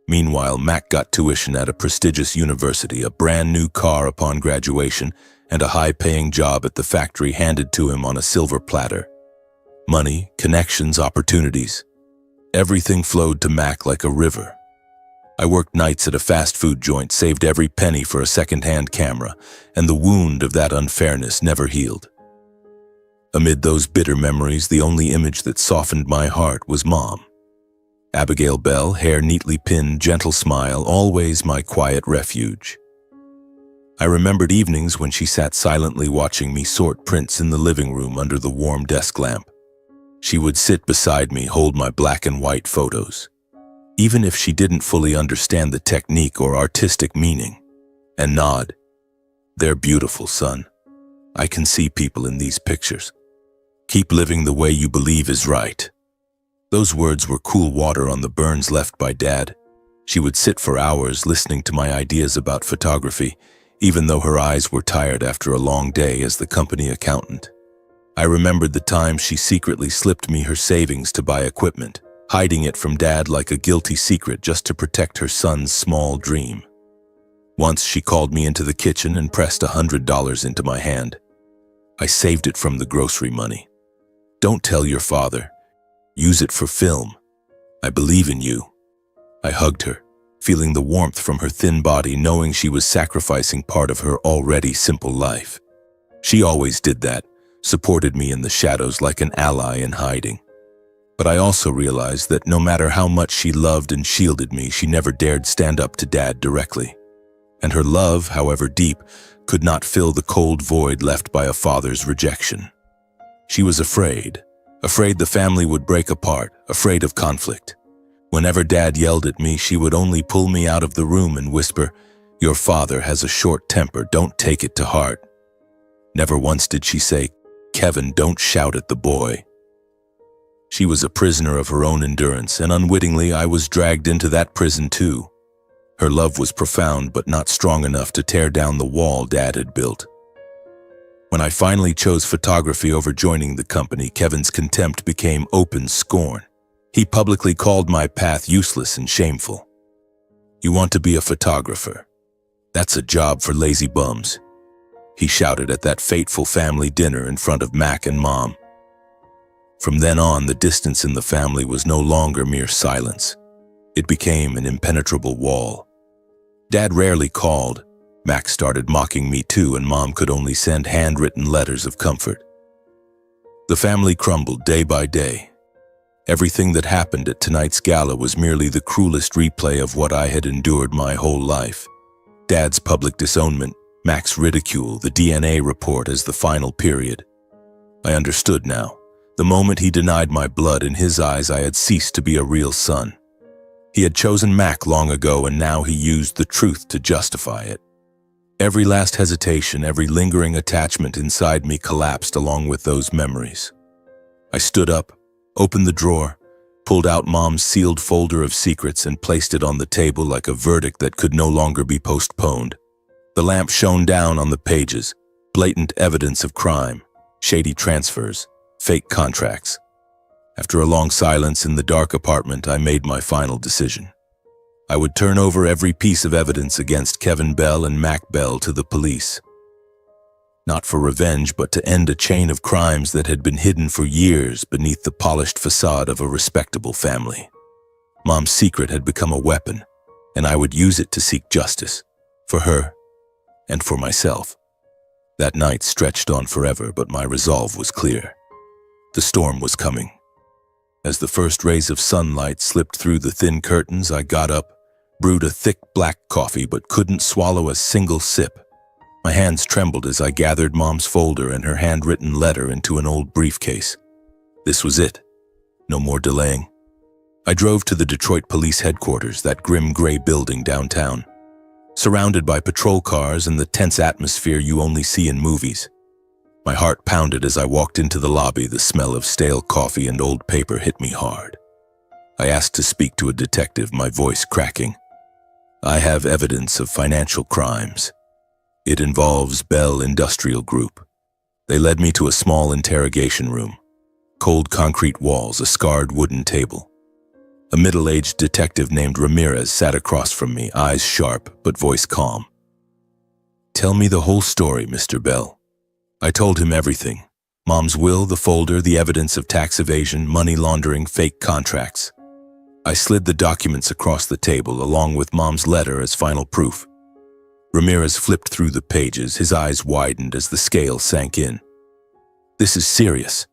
Meanwhile, Mac got tuition at a prestigious university, a brand new car upon graduation, and a high-paying job at the factory handed to him on a silver platter. Money, connections, opportunities. Everything flowed to Mac like a river. I worked nights at a fast food joint, saved every penny for a second-hand camera, and the wound of that unfairness never healed. Amid those bitter memories, the only image that softened my heart was Mom. Abigail Bell, hair neatly pinned, gentle smile, always my quiet refuge. I remembered evenings when she sat silently watching me sort prints in the living room under the warm desk lamp. She would sit beside me, hold my black and white photos, even if she didn't fully understand the technique or artistic meaning, and nod. "They're beautiful, son. I can see people in these pictures. Keep living the way you believe is right." Those words were cool water on the burns left by Dad. She would sit for hours listening to my ideas about photography, even though her eyes were tired after a long day as the company accountant. I remembered the time she secretly slipped me her savings to buy equipment, hiding it from Dad like a guilty secret just to protect her son's small dream. Once she called me into the kitchen and pressed $100 into my hand. I saved it from the grocery money. "Don't tell your father. Use it for film. I believe in you." I hugged her, feeling the warmth from her thin body, knowing she was sacrificing part of her already simple life. She always did that, supported me in the shadows like an ally in hiding. But I also realized that no matter how much she loved and shielded me, she never dared stand up to Dad directly. And her love, however deep, could not fill the cold void left by a father's rejection. She was afraid the family would break apart, afraid of conflict. Whenever Dad yelled at me, she would only pull me out of the room and whisper, "Your father has a short temper, don't take it to heart." Never once did she say, "Kevin, don't shout at the boy." She was a prisoner of her own endurance, and unwittingly I was dragged into that prison too. Her love was profound but not strong enough to tear down the wall Dad had built. When I finally chose photography over joining the company, Kevin's contempt became open scorn. He publicly called my path useless and shameful. "You want to be a photographer? That's a job for lazy bums," he shouted at that fateful family dinner in front of Mac and Mom. From then on, the distance in the family was no longer mere silence. It became an impenetrable wall. Dad rarely called. Mac started mocking me too, and Mom could only send handwritten letters of comfort. The family crumbled day by day. Everything that happened at tonight's gala was merely the cruelest replay of what I had endured my whole life. Dad's public disownment, Mac's ridicule, the DNA report as the final period. I understood now. The moment he denied my blood, in his eyes I had ceased to be a real son. He had chosen Mac long ago, and now he used the truth to justify it. Every last hesitation, every lingering attachment inside me collapsed along with those memories. I stood up, opened the drawer, pulled out Mom's sealed folder of secrets and placed it on the table like a verdict that could no longer be postponed. The lamp shone down on the pages, blatant evidence of crime, shady transfers, fake contracts. After a long silence in the dark apartment, I made my final decision. I would turn over every piece of evidence against Kevin Bell and Mac Bell to the police. Not for revenge, but to end a chain of crimes that had been hidden for years beneath the polished facade of a respectable family. Mom's secret had become a weapon, and I would use it to seek justice, for her and for myself. That night stretched on forever, but my resolve was clear. The storm was coming. As the first rays of sunlight slipped through the thin curtains, I got up, brewed a thick black coffee, but couldn't swallow a single sip. My hands trembled as I gathered Mom's folder and her handwritten letter into an old briefcase. This was it. No more delaying. I drove to the Detroit Police Headquarters, that grim gray building downtown. Surrounded by patrol cars and the tense atmosphere you only see in movies. My heart pounded as I walked into the lobby. The smell of stale coffee and old paper hit me hard. I asked to speak to a detective, my voice cracking. "I have evidence of financial crimes. It involves Bell Industrial Group." They led me to a small interrogation room. Cold concrete walls, a scarred wooden table. A middle-aged detective named Ramirez sat across from me, eyes sharp but voice calm. "Tell me the whole story, Mr. Bell." I told him everything. Mom's will, the folder, the evidence of tax evasion, money laundering, fake contracts. I slid the documents across the table along with Mom's letter as final proof. Ramirez flipped through the pages, his eyes widened as the scale sank in. "This is serious.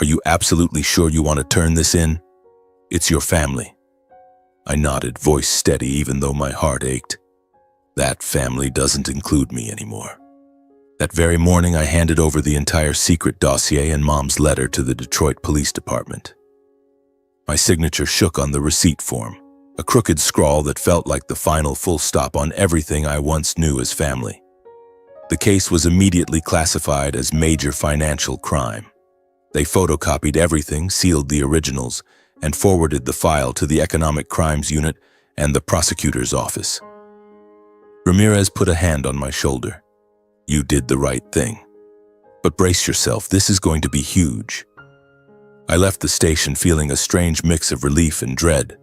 Are you absolutely sure you want to turn this in? It's your family." I nodded, voice steady even though my heart ached. That family doesn't include me anymore. That very morning, I handed over the entire secret dossier and Mom's letter to the Detroit Police Department. My signature shook on the receipt form, a crooked scrawl that felt like the final full stop on everything I once knew as family. The case was immediately classified as major financial crime. They photocopied everything, sealed the originals, and forwarded the file to the Economic Crimes Unit and the prosecutor's office. Ramirez put a hand on my shoulder. "You did the right thing. But brace yourself, this is going to be huge." I left the station feeling a strange mix of relief and dread.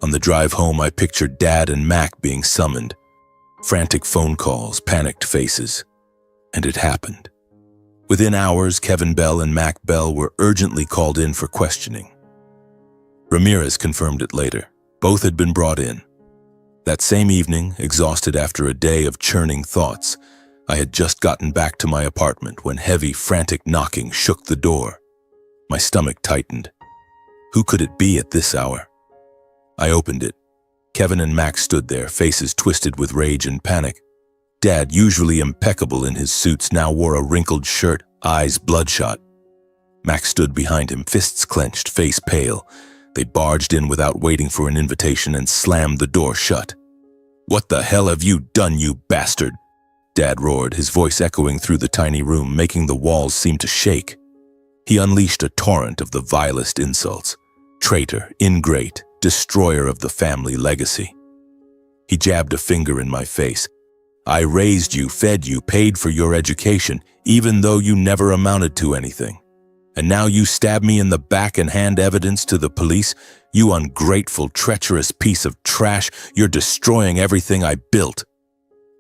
On the drive home, I pictured Dad and Mac being summoned. Frantic phone calls, panicked faces. And it happened. Within hours, Kevin Bell and Mac Bell were urgently called in for questioning. Ramirez confirmed it later. Both had been brought in. That same evening, exhausted after a day of churning thoughts, I had just gotten back to my apartment when heavy, frantic knocking shook the door. My stomach tightened. Who could it be at this hour? I opened it. Kevin and Mac stood there, faces twisted with rage and panic. Dad, usually impeccable in his suits, now wore a wrinkled shirt, eyes bloodshot. Mac stood behind him, fists clenched, face pale. They barged in without waiting for an invitation and slammed the door shut. "What the hell have you done, you bastard?" Dad roared, his voice echoing through the tiny room, making the walls seem to shake. He unleashed a torrent of the vilest insults. Traitor, ingrate, destroyer of the family legacy. He jabbed a finger in my face. "I raised you, fed you, paid for your education, even though you never amounted to anything. And now you stab me in the back and hand evidence to the police? You ungrateful, treacherous piece of trash, you're destroying everything I built."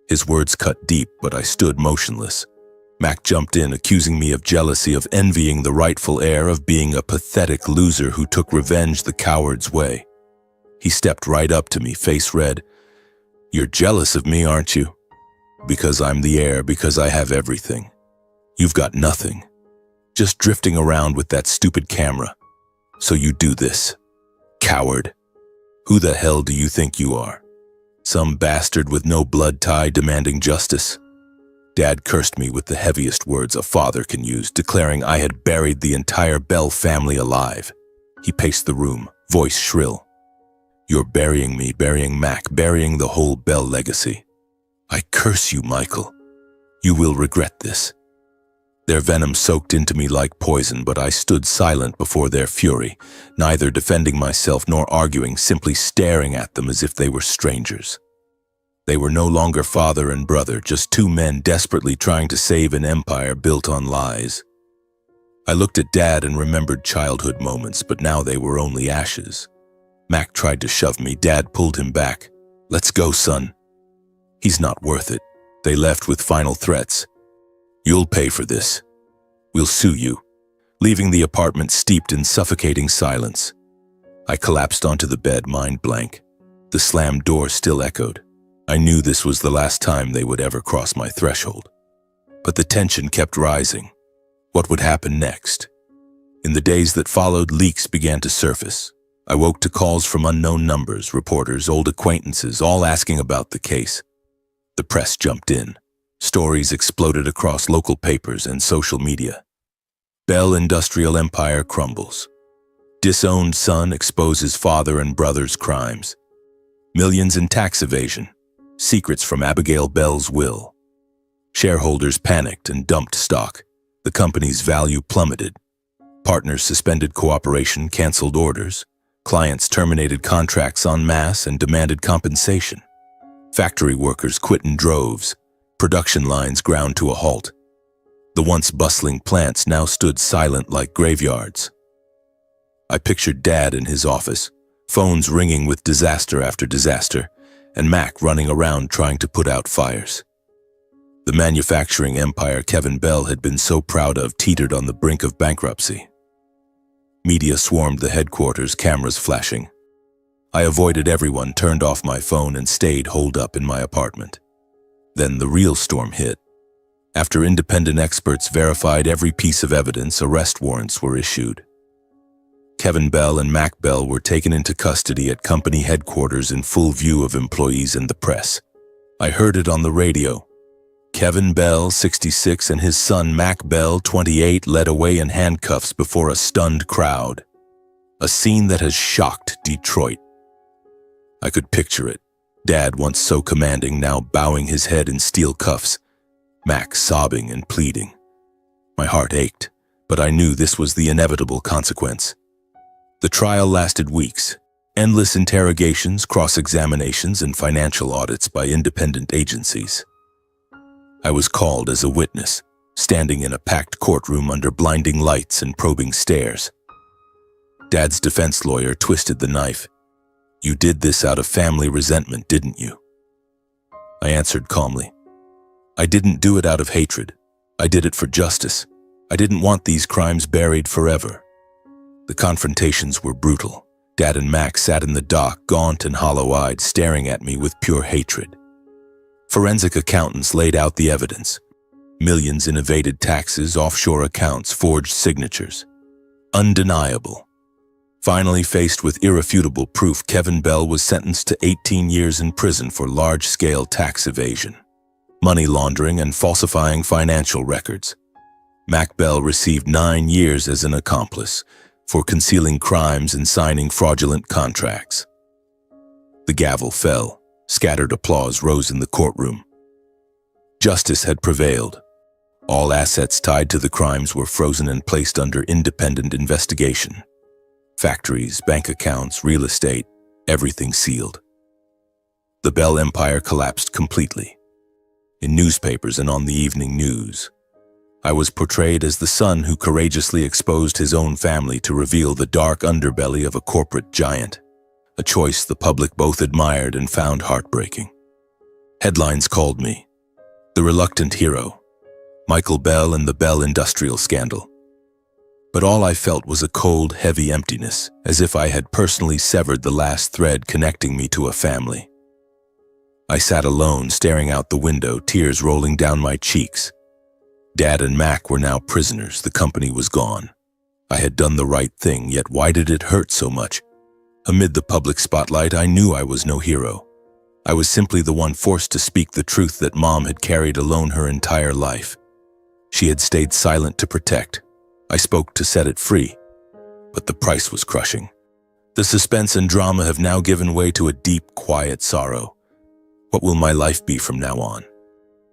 His words cut deep, but I stood motionless. Mac jumped in, accusing me of jealousy, of envying the rightful heir, of being a pathetic loser who took revenge the coward's way. He stepped right up to me, face red. "You're jealous of me, aren't you? Because I'm the heir, because I have everything. You've got nothing. Just drifting around with that stupid camera. So you do this. Coward. Who the hell do you think you are? Some bastard with no blood tie demanding justice?" Dad cursed me with the heaviest words a father can use, declaring I had buried the entire Bell family alive. He paced the room, voice shrill. "You're burying me, burying Mac, burying the whole Bell legacy. I curse you, Michael. You will regret this." Their venom soaked into me like poison, but I stood silent before their fury, neither defending myself nor arguing, simply staring at them as if they were strangers. They were no longer father and brother, just two men desperately trying to save an empire built on lies. I looked at Dad and remembered childhood moments, but now they were only ashes. Mac tried to shove me. Dad pulled him back. "Let's go, son." "He's not worth it." They left with final threats. "You'll pay for this. We'll sue you," leaving the apartment steeped in suffocating silence. I collapsed onto the bed, mind blank. The slammed door still echoed. I knew this was the last time they would ever cross my threshold. But the tension kept rising. What would happen next? In the days that followed, leaks began to surface. I woke to calls from unknown numbers, reporters, old acquaintances, all asking about the case. The press jumped in. Stories exploded across local papers and social media. Bell Industrial Empire crumbles. Disowned son exposes father and brother's crimes. Millions in tax evasion. Secrets from Abigail Bell's will. Shareholders panicked and dumped stock. The company's value plummeted. Partners suspended cooperation, canceled orders. Clients terminated contracts en masse and demanded compensation. Factory workers quit in droves. Production lines ground to a halt. The once bustling plants now stood silent like graveyards. I pictured Dad in his office, phones ringing with disaster after disaster, and Mac running around trying to put out fires. The manufacturing empire Kevin Bell had been so proud of teetered on the brink of bankruptcy. Media swarmed the headquarters, cameras flashing. I avoided everyone, turned off my phone, and stayed holed up in my apartment. Then the real storm hit. After independent experts verified every piece of evidence, arrest warrants were issued. Kevin Bell and Mac Bell were taken into custody at company headquarters in full view of employees and the press. I heard it on the radio. Kevin Bell, 66, and his son Mac Bell, 28, led away in handcuffs before a stunned crowd. A scene that has shocked Detroit. I could picture it. Dad, once so commanding, now bowing his head in steel cuffs. Mac sobbing and pleading. My heart ached, but I knew this was the inevitable consequence. The trial lasted weeks. Endless interrogations, cross-examinations, and financial audits by independent agencies. I was called as a witness, standing in a packed courtroom under blinding lights and probing stares. Dad's defense lawyer twisted the knife. "You did this out of family resentment, didn't you?" I answered calmly. "I didn't do it out of hatred. I did it for justice. I didn't want these crimes buried forever." The confrontations were brutal. Dad and Mac sat in the dock, gaunt and hollow-eyed, staring at me with pure hatred. Forensic accountants laid out the evidence. Millions in evaded taxes, offshore accounts, forged signatures. Undeniable. Finally, faced with irrefutable proof, Kevin Bell was sentenced to 18 years in prison for large-scale tax evasion, money laundering, and falsifying financial records. Mac Bell received 9 years as an accomplice for concealing crimes and signing fraudulent contracts. The gavel fell. Scattered applause rose in the courtroom. Justice had prevailed. All assets tied to the crimes were frozen and placed under independent investigation. Factories, bank accounts, real estate, everything sealed. The Bell empire collapsed completely. In newspapers and on the evening news, I was portrayed as the son who courageously exposed his own family to reveal the dark underbelly of a corporate giant, a choice the public both admired and found heartbreaking. Headlines called me the reluctant hero, Michael Bell and the Bell industrial scandal. But all I felt was a cold, heavy emptiness, as if I had personally severed the last thread connecting me to a family. I sat alone, staring out the window, tears rolling down my cheeks. Dad and Mac were now prisoners. The company was gone. I had done the right thing, yet why did it hurt so much? Amid the public spotlight, I knew I was no hero. I was simply the one forced to speak the truth that Mom had carried alone her entire life. She had stayed silent to protect. I spoke to set it free, but the price was crushing. The suspense and drama have now given way to a deep, quiet sorrow. What will my life be from now on?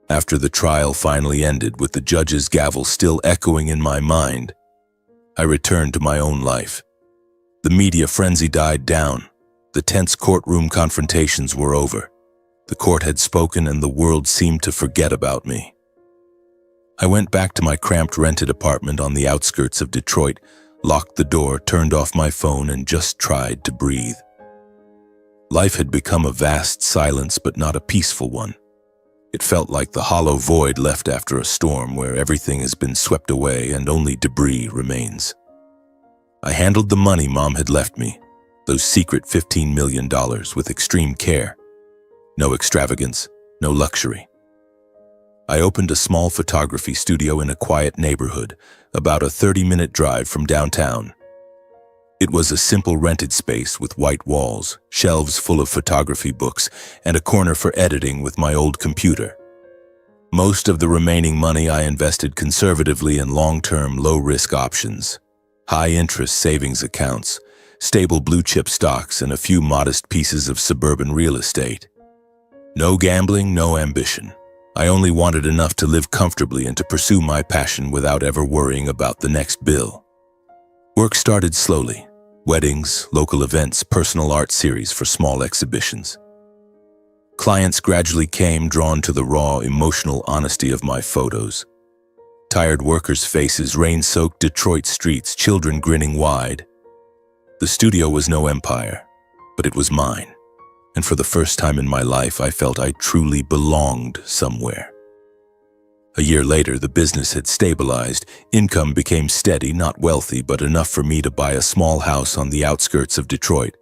After the trial finally ended, with the judge's gavel still echoing in my mind, I returned to my own life. The media frenzy died down. The tense courtroom confrontations were over. The court had spoken and the world seemed to forget about me. I went back to my cramped rented apartment on the outskirts of Detroit, locked the door, turned off my phone, and just tried to breathe. Life had become a vast silence, but not a peaceful one. It felt like the hollow void left after a storm where everything has been swept away and only debris remains. I handled the money Mom had left me, those secret $15 million, with extreme care. No extravagance, no luxury. I opened a small photography studio in a quiet neighborhood, about a 30-minute drive from downtown. It was a simple rented space with white walls, shelves full of photography books, and a corner for editing with my old computer. Most of the remaining money I invested conservatively in long-term, low-risk options, high-interest savings accounts, stable blue-chip stocks, and a few modest pieces of suburban real estate. No gambling, no ambition. I only wanted enough to live comfortably and to pursue my passion without ever worrying about the next bill. Work started slowly. Weddings, local events, personal art series for small exhibitions. Clients gradually came, drawn to the raw, emotional honesty of my photos. Tired workers' faces, rain-soaked Detroit streets, children grinning wide. The studio was no empire, but it was mine. And for the first time in my life, I felt I truly belonged somewhere. A year later, the business had stabilized. Income became steady, not wealthy, but enough for me to buy a small house on the outskirts of Detroit.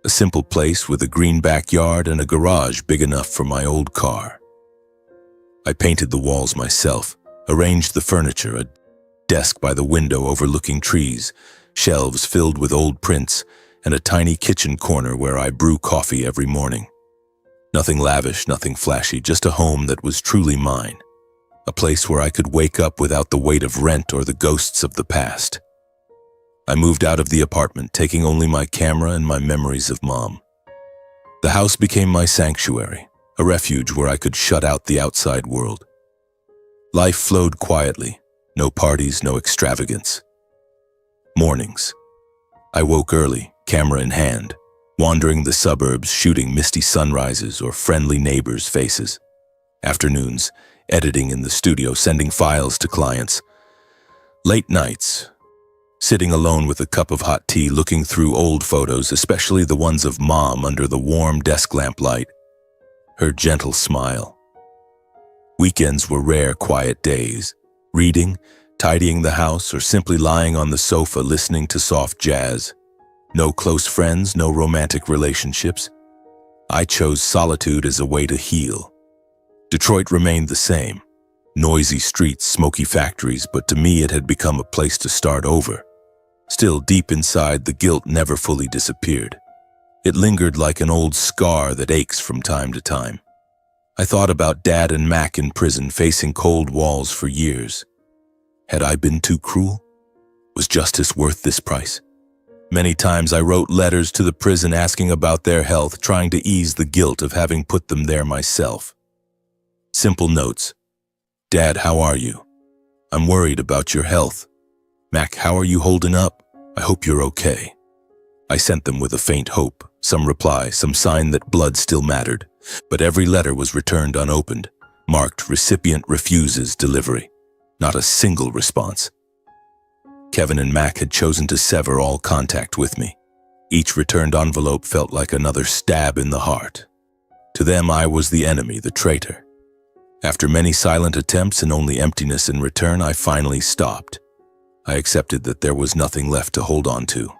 A simple place with a green backyard and a garage big enough for my old car. I painted the walls myself, arranged the furniture, a desk by the window overlooking trees, shelves filled with old prints, and a tiny kitchen corner where I brew coffee every morning. Nothing lavish, nothing flashy, just a home that was truly mine. A place where I could wake up without the weight of rent or the ghosts of the past. I moved out of the apartment, taking only my camera and my memories of Mom. The house became my sanctuary, a refuge where I could shut out the outside world. Life flowed quietly, no parties, no extravagance. Mornings. I woke early, camera in hand, wandering the suburbs, shooting misty sunrises or friendly neighbors' faces. Afternoons, editing in the studio, sending files to clients. Late nights, sitting alone with a cup of hot tea, looking through old photos, especially the ones of Mom under the warm desk lamp light. Her gentle smile. Weekends were rare, quiet days, reading, tidying the house, or simply lying on the sofa listening to soft jazz. No close friends, no romantic relationships. I chose solitude as a way to heal. Detroit remained the same. Noisy streets, smoky factories, but to me it had become a place to start over. Still, deep inside, the guilt never fully disappeared. It lingered like an old scar that aches from time to time. I thought about Dad and Mac in prison, facing cold walls for years. Had I been too cruel? Was justice worth this price? Many times I wrote letters to the prison asking about their health, trying to ease the guilt of having put them there myself. Simple notes. Dad, how are you? I'm worried about your health. Mac, how are you holding up? I hope you're okay. I sent them with a faint hope, some reply, some sign that blood still mattered, but every letter was returned unopened, marked recipient refuses delivery. Not a single response. Kevin and Mac had chosen to sever all contact with me. Each returned envelope felt like another stab in the heart. To them, I was the enemy, the traitor. After many silent attempts and only emptiness in return, I finally stopped. I accepted that there was nothing left to hold on to.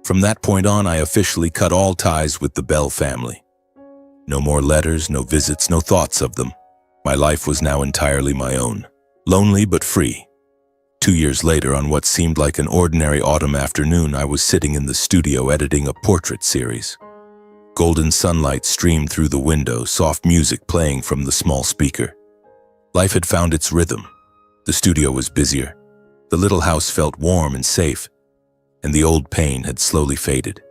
From that point on, I officially cut all ties with the Bell family. No more letters, no visits, no thoughts of them. My life was now entirely my own. Lonely but free. 2 years later, on what seemed like an ordinary autumn afternoon, I was sitting in the studio editing a portrait series. Golden sunlight streamed through the window, soft music playing from the small speaker. Life had found its rhythm. The studio was busier. The little house felt warm and safe, and the old pain had slowly faded.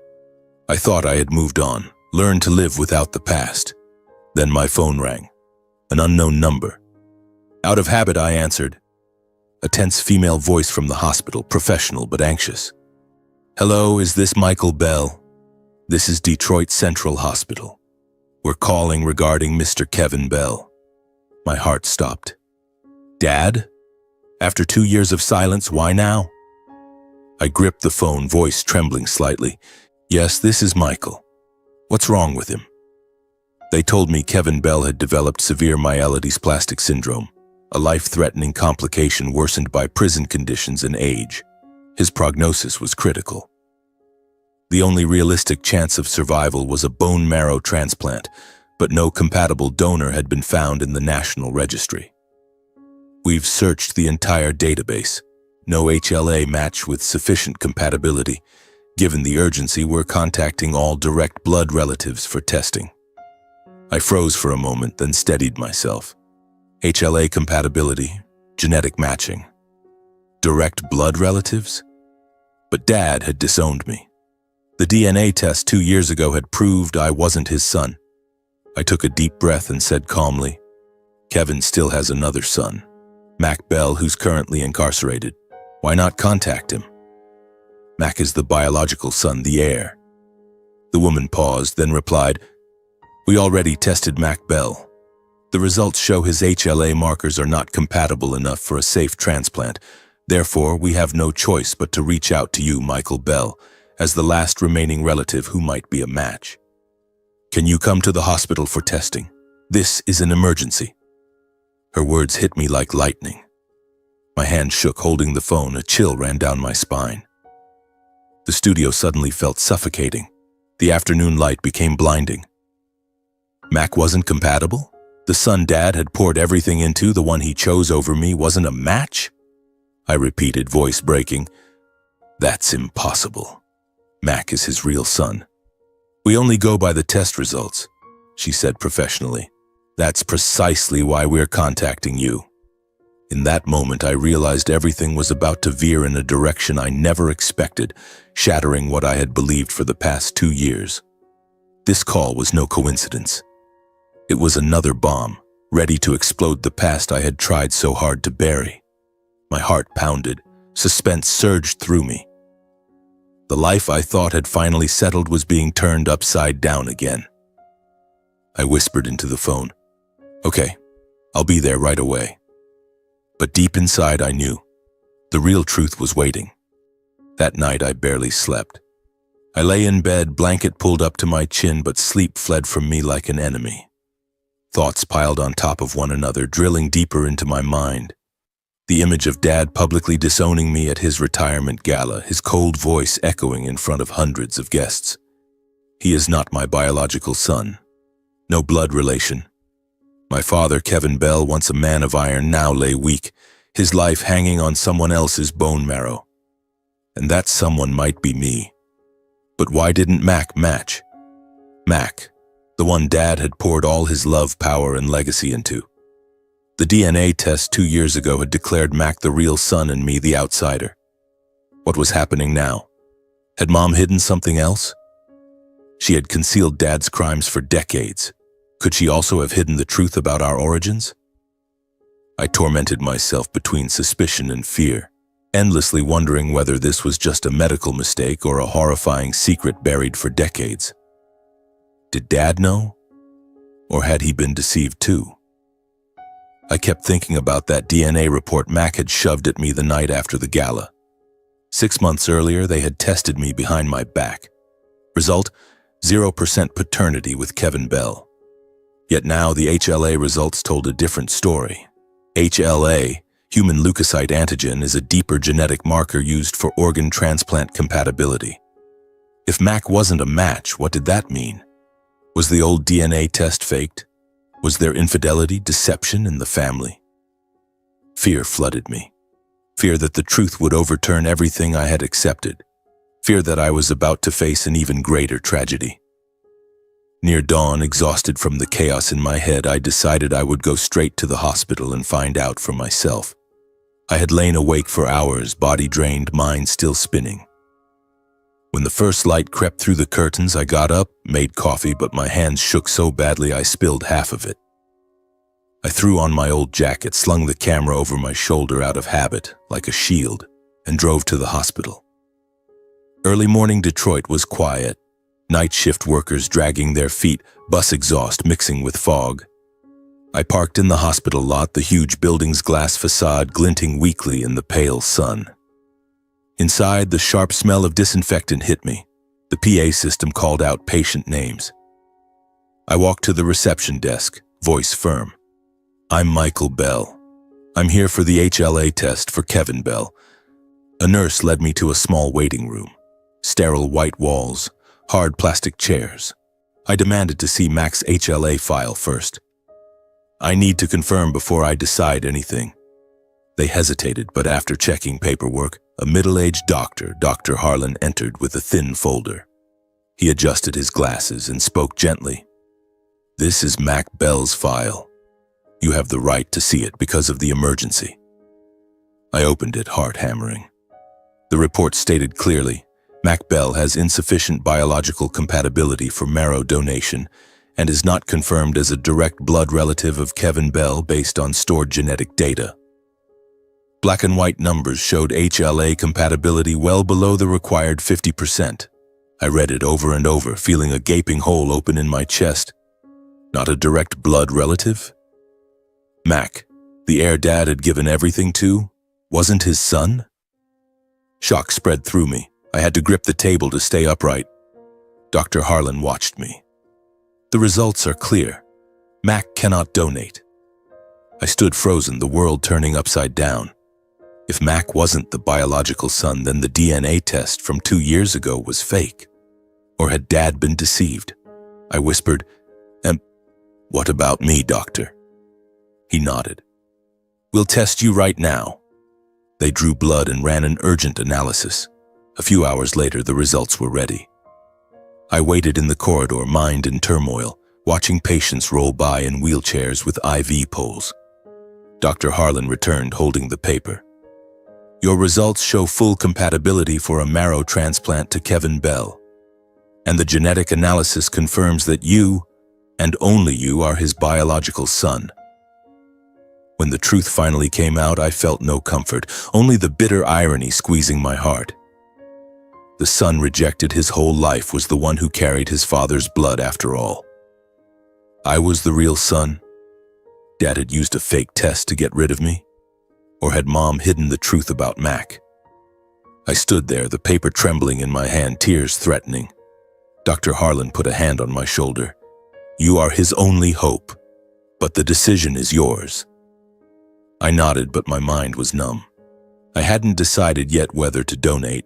I thought I had moved on, learned to live without the past. Then my phone rang. An unknown number. Out of habit, I answered. A tense female voice from the hospital, professional but anxious. Hello, is this Michael Bell? This is Detroit Central Hospital. We're calling regarding Mr. Kevin Bell. My heart stopped. Dad? After 2 years of silence, why now? I gripped the phone, voice trembling slightly. Yes, this is Michael. What's wrong with him? They told me Kevin Bell had developed severe myelodysplastic syndrome, a life-threatening complication worsened by prison conditions and age. His prognosis was critical. The only realistic chance of survival was a bone marrow transplant, but no compatible donor had been found in the National Registry. We've searched the entire database. No HLA match with sufficient compatibility. Given the urgency, we're contacting all direct blood relatives for testing. I froze for a moment, then steadied myself. HLA compatibility, genetic matching. Direct blood relatives? But Dad had disowned me. The DNA test 2 years ago had proved I wasn't his son. I took a deep breath and said calmly, Kevin still has another son, Mac Bell, who's currently incarcerated. Why not contact him? Mac is the biological son, the heir. The woman paused, then replied, We already tested Mac Bell. The results show his HLA markers are not compatible enough for a safe transplant. Therefore, we have no choice but to reach out to you, Michael Bell, as the last remaining relative who might be a match. Can you come to the hospital for testing? This is an emergency. Her words hit me like lightning. My hand shook, holding the phone. A chill ran down my spine. The studio suddenly felt suffocating. The afternoon light became blinding. Mac wasn't compatible? The son Dad had poured everything into, the one he chose over me, wasn't a match? I repeated, voice breaking. That's impossible. Mac is his real son. We only go by the test results, she said professionally. That's precisely why we're contacting you. In that moment, I realized everything was about to veer in a direction I never expected, shattering what I had believed for the past 2 years. This call was no coincidence. It was another bomb, ready to explode the past I had tried so hard to bury. My heart pounded. Suspense surged through me. The life I thought had finally settled was being turned upside down again. I whispered into the phone, Okay, I'll be there right away. But deep inside I knew. The real truth was waiting. That night I barely slept. I lay in bed, blanket pulled up to my chin, but sleep fled from me like an enemy. Thoughts piled on top of one another, drilling deeper into my mind. The image of Dad publicly disowning me at his retirement gala, his cold voice echoing in front of hundreds of guests. He is not my biological son. No blood relation. My father, Kevin Bell, once a man of iron, now lay weak, his life hanging on someone else's bone marrow. And that someone might be me. But why didn't Mac match? Mac, the one Dad had poured all his love, power, and legacy into. The DNA test 2 years ago had declared Mac the real son and me the outsider. What was happening now? Had Mom hidden something else? She had concealed Dad's crimes for decades. Could she also have hidden the truth about our origins? I tormented myself between suspicion and fear, endlessly wondering whether this was just a medical mistake or a horrifying secret buried for decades. Did Dad know? Or had he been deceived too? I kept thinking about that DNA report Mac had shoved at me the night after the gala. 6 months earlier, they had tested me behind my back. Result, 0% paternity with Kevin Bell. Yet now the HLA results told a different story. HLA, human leukocyte antigen, is a deeper genetic marker used for organ transplant compatibility. If Mac wasn't a match, what did that mean? Was the old DNA test faked? Was there infidelity, deception in the family? Fear flooded me. Fear that the truth would overturn everything I had accepted. Fear that I was about to face an even greater tragedy. Near dawn, exhausted from the chaos in my head, I decided I would go straight to the hospital and find out for myself. I had lain awake for hours, body drained, mind still spinning. When the first light crept through the curtains, I got up, made coffee, but my hands shook so badly I spilled half of it. I threw on my old jacket, slung the camera over my shoulder out of habit, like a shield, and drove to the hospital. Early morning Detroit was quiet. Night shift workers dragging their feet, bus exhaust mixing with fog. I parked in the hospital lot, the huge building's glass facade glinting weakly in the pale sun. Inside, the sharp smell of disinfectant hit me. The PA system called out patient names. I walked to the reception desk, voice firm. I'm Michael Bell. I'm here for the HLA test for Kevin Bell. A nurse led me to a small waiting room. Sterile white walls, hard plastic chairs. I demanded to see Mac's HLA file first. I need to confirm before I decide anything. They hesitated, but after checking paperwork, a middle-aged doctor, Dr. Harlan, entered with a thin folder. He adjusted his glasses and spoke gently. This is Mac Bell's file. You have the right to see it because of the emergency. I opened it, heart hammering. The report stated clearly, Mac Bell has insufficient biological compatibility for marrow donation and is not confirmed as a direct blood relative of Kevin Bell based on stored genetic data. Black and white numbers showed HLA compatibility well below the required 50%. I read it over and over, feeling a gaping hole open in my chest. Not a direct blood relative? Mac, the heir Dad had given everything to, wasn't his son? Shock spread through me. I had to grip the table to stay upright. Dr. Harlan watched me. The results are clear. Mac cannot donate. I stood frozen, the world turning upside down. If Mac wasn't the biological son, then the DNA test from 2 years ago was fake. Or had Dad been deceived? I whispered, What about me, doctor? He nodded. We'll test you right now. They drew blood and ran an urgent analysis. A few hours later, the results were ready. I waited in the corridor, mind in turmoil, watching patients roll by in wheelchairs with IV poles. Dr. Harlan returned, holding the paper. Your results show full compatibility for a marrow transplant to Kevin Bell. And the genetic analysis confirms that you, and only you, are his biological son. When the truth finally came out, I felt no comfort, only the bitter irony squeezing my heart. The son rejected his whole life was the one who carried his father's blood after all. I was the real son. Dad had used a fake test to get rid of me. Or had Mom hidden the truth about Mac? I stood there, the paper trembling in my hand, tears threatening. Dr. Harlan put a hand on my shoulder. You are his only hope, but the decision is yours. I nodded, but my mind was numb. I hadn't decided yet whether to donate.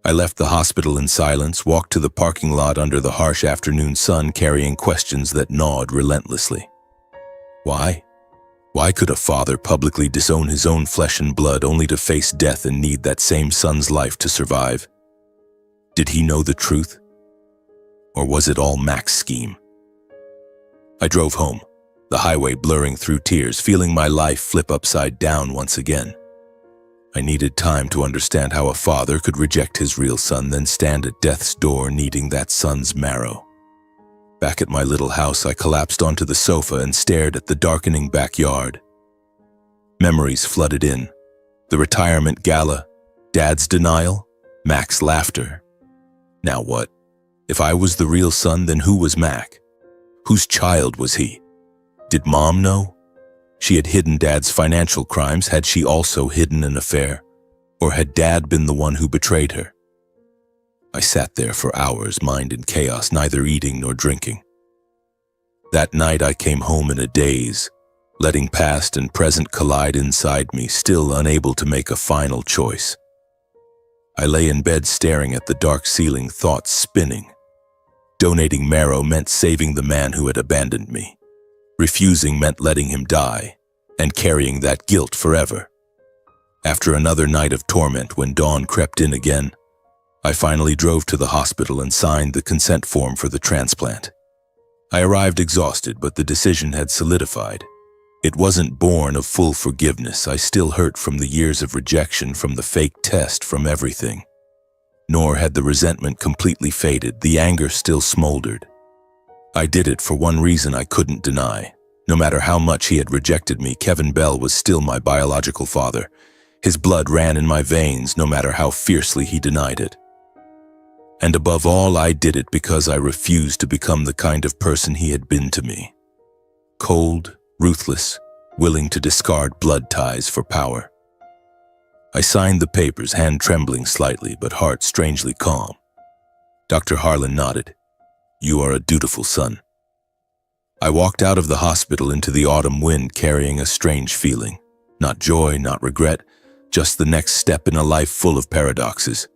I left the hospital in silence, walked to the parking lot under the harsh afternoon sun, carrying questions that gnawed relentlessly. Why? Why could a father publicly disown his own flesh and blood only to face death and need that same son's life to survive? Did he know the truth? Or was it all Mac's scheme? I drove home, the highway blurring through tears, feeling my life flip upside down once again. I needed time to understand how a father could reject his real son, then stand at death's door needing that son's marrow. Back at my little house, I collapsed onto the sofa and stared at the darkening backyard. Memories flooded in. The retirement gala, Dad's denial, Mac's laughter. Now what? If I was the real son, then who was Mac? Whose child was he? Did Mom know? She had hidden Dad's financial crimes. Had she also hidden an affair? Or had Dad been the one who betrayed her? I sat there for hours, mind in chaos, neither eating nor drinking. That night I came home in a daze, letting past and present collide inside me, still unable to make a final choice. I lay in bed staring at the dark ceiling, thoughts spinning. Donating marrow meant saving the man who had abandoned me. Refusing meant letting him die, and carrying that guilt forever. After another night of torment, when dawn crept in again, I finally drove to the hospital and signed the consent form for the transplant. I arrived exhausted, but the decision had solidified. It wasn't born of full forgiveness. I still hurt from the years of rejection, from the fake test, from everything. Nor had the resentment completely faded. The anger still smoldered. I did it for one reason I couldn't deny. No matter how much he had rejected me, Kevin Bell was still my biological father. His blood ran in my veins, no matter how fiercely he denied it. And above all, I did it because I refused to become the kind of person he had been to me. Cold, ruthless, willing to discard blood ties for power. I signed the papers, hand trembling slightly, but heart strangely calm. Dr. Harlan nodded. "You are a dutiful son." I walked out of the hospital into the autumn wind, carrying a strange feeling. Not joy, not regret, just the next step in a life full of paradoxes.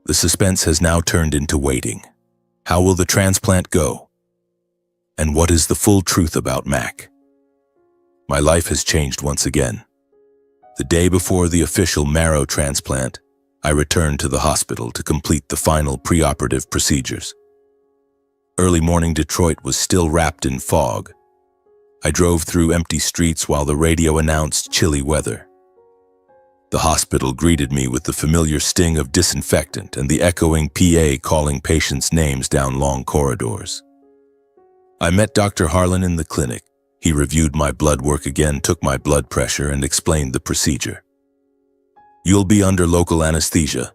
The suspense has now turned into waiting. How will the transplant go? And what is the full truth about Mac? My life has changed once again. The day before the official marrow transplant, I returned to the hospital to complete the final preoperative procedures. Early morning Detroit was still wrapped in fog. I drove through empty streets while the radio announced chilly weather. The hospital greeted me with the familiar sting of disinfectant and the echoing PA calling patients' names down long corridors. I met Dr. Harlan in the clinic. He reviewed my blood work again, took my blood pressure, and explained the procedure. "You'll be under local anesthesia.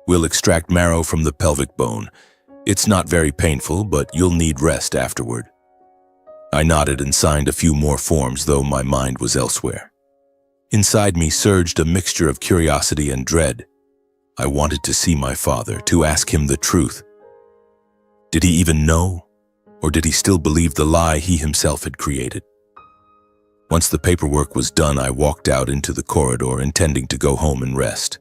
We'll extract marrow from the pelvic bone. It's not very painful, but you'll need rest afterward." I nodded and signed a few more forms, though my mind was elsewhere. Inside me surged a mixture of curiosity and dread. I wanted to see my father, to ask him the truth. Did he even know? Or did he still believe the lie he himself had created? Once the paperwork was done, I walked out into the corridor, intending to go home and rest.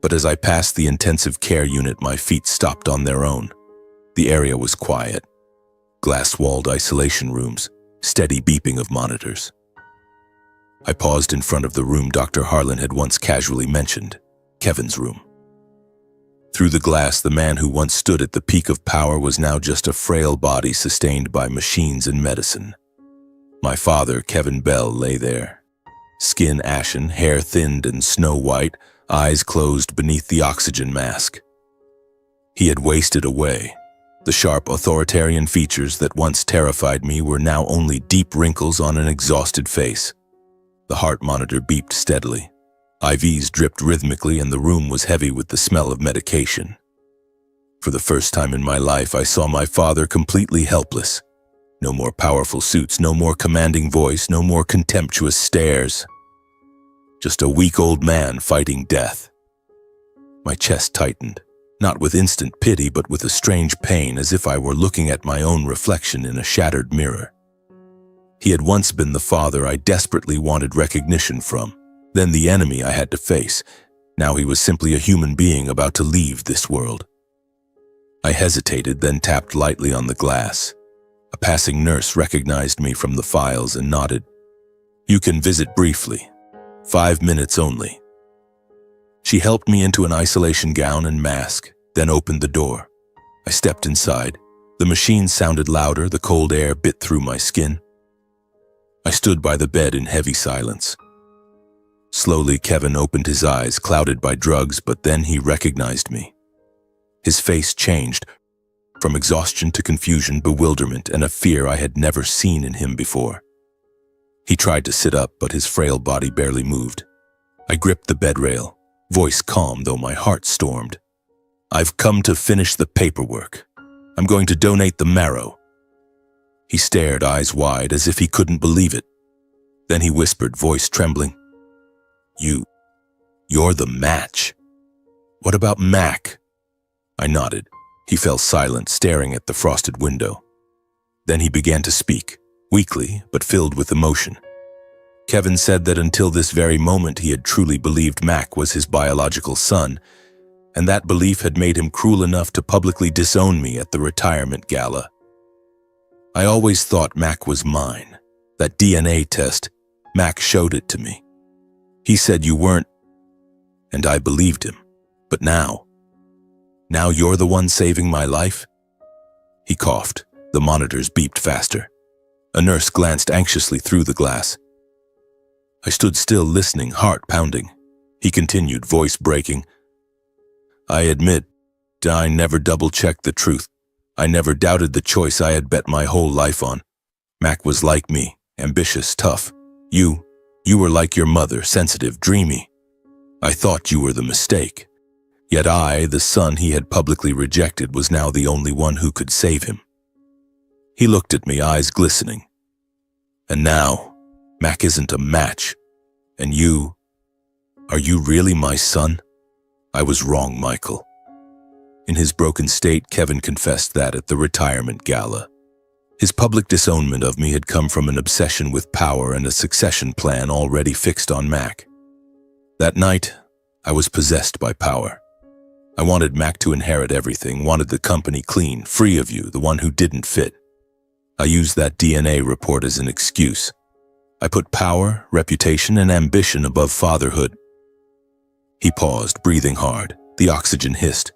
But as I passed the intensive care unit, my feet stopped on their own. The area was quiet. Glass-walled isolation rooms, steady beeping of monitors. I paused in front of the room Dr. Harlan had once casually mentioned, Kevin's room. Through the glass, the man who once stood at the peak of power was now just a frail body sustained by machines and medicine. My father, Kevin Bell, lay there. Skin ashen, hair thinned and snow-white, eyes closed beneath the oxygen mask. He had wasted away. The sharp, authoritarian features that once terrified me were now only deep wrinkles on an exhausted face. The heart monitor beeped steadily. IVs dripped rhythmically, and the room was heavy with the smell of medication. For the first time in my life, I saw my father completely helpless. No more powerful suits, no more commanding voice, no more contemptuous stares. Just a weak old man fighting death. My chest tightened, not with instant pity, but with a strange pain, as if I were looking at my own reflection in a shattered mirror. He had once been the father I desperately wanted recognition from, then the enemy I had to face. Now he was simply a human being about to leave this world. I hesitated, then tapped lightly on the glass. A passing nurse recognized me from the files and nodded. "You can visit briefly. 5 minutes only." She helped me into an isolation gown and mask, then opened the door. I stepped inside. The machine sounded louder, the cold air bit through my skin. I stood by the bed in heavy silence. Slowly, Kevin opened his eyes, clouded by drugs, but then he recognized me. His face changed, from exhaustion to confusion, bewilderment, and a fear I had never seen in him before. He tried to sit up, but his frail body barely moved. I gripped the bed rail, voice calm though my heart stormed. "I've come to finish the paperwork. I'm going to donate the marrow." He stared, eyes wide, as if he couldn't believe it. Then he whispered, voice trembling, You're the match. What about Mac?" I nodded. He fell silent, staring at the frosted window. Then he began to speak, weakly but filled with emotion. Kevin said that until this very moment he had truly believed Mac was his biological son, and that belief had made him cruel enough to publicly disown me at the retirement gala. "I always thought Mac was mine. That DNA test, Mac showed it to me. He said you weren't, and I believed him. But now you're the one saving my life?" He coughed. The monitors beeped faster. A nurse glanced anxiously through the glass. I stood still, listening, heart pounding. He continued, voice breaking, "I admit, I never double-checked the truth. I never doubted the choice I had bet my whole life on. Mac was like me, ambitious, tough. You were like your mother, sensitive, dreamy. I thought you were the mistake. Yet I, the son he had publicly rejected, was now the only one who could save him." He looked at me, eyes glistening. "And now, Mac isn't a match. And are you really my son?" "I was wrong, Michael." In his broken state, Kevin confessed that at the retirement gala. His public disownment of me had come from an obsession with power and a succession plan already fixed on Mac. That night, I was possessed by power. I wanted Mac to inherit everything, wanted the company clean, free of you, the one who didn't fit. I used that DNA report as an excuse. I put power, reputation, and ambition above fatherhood. He paused, breathing hard. The oxygen hissed.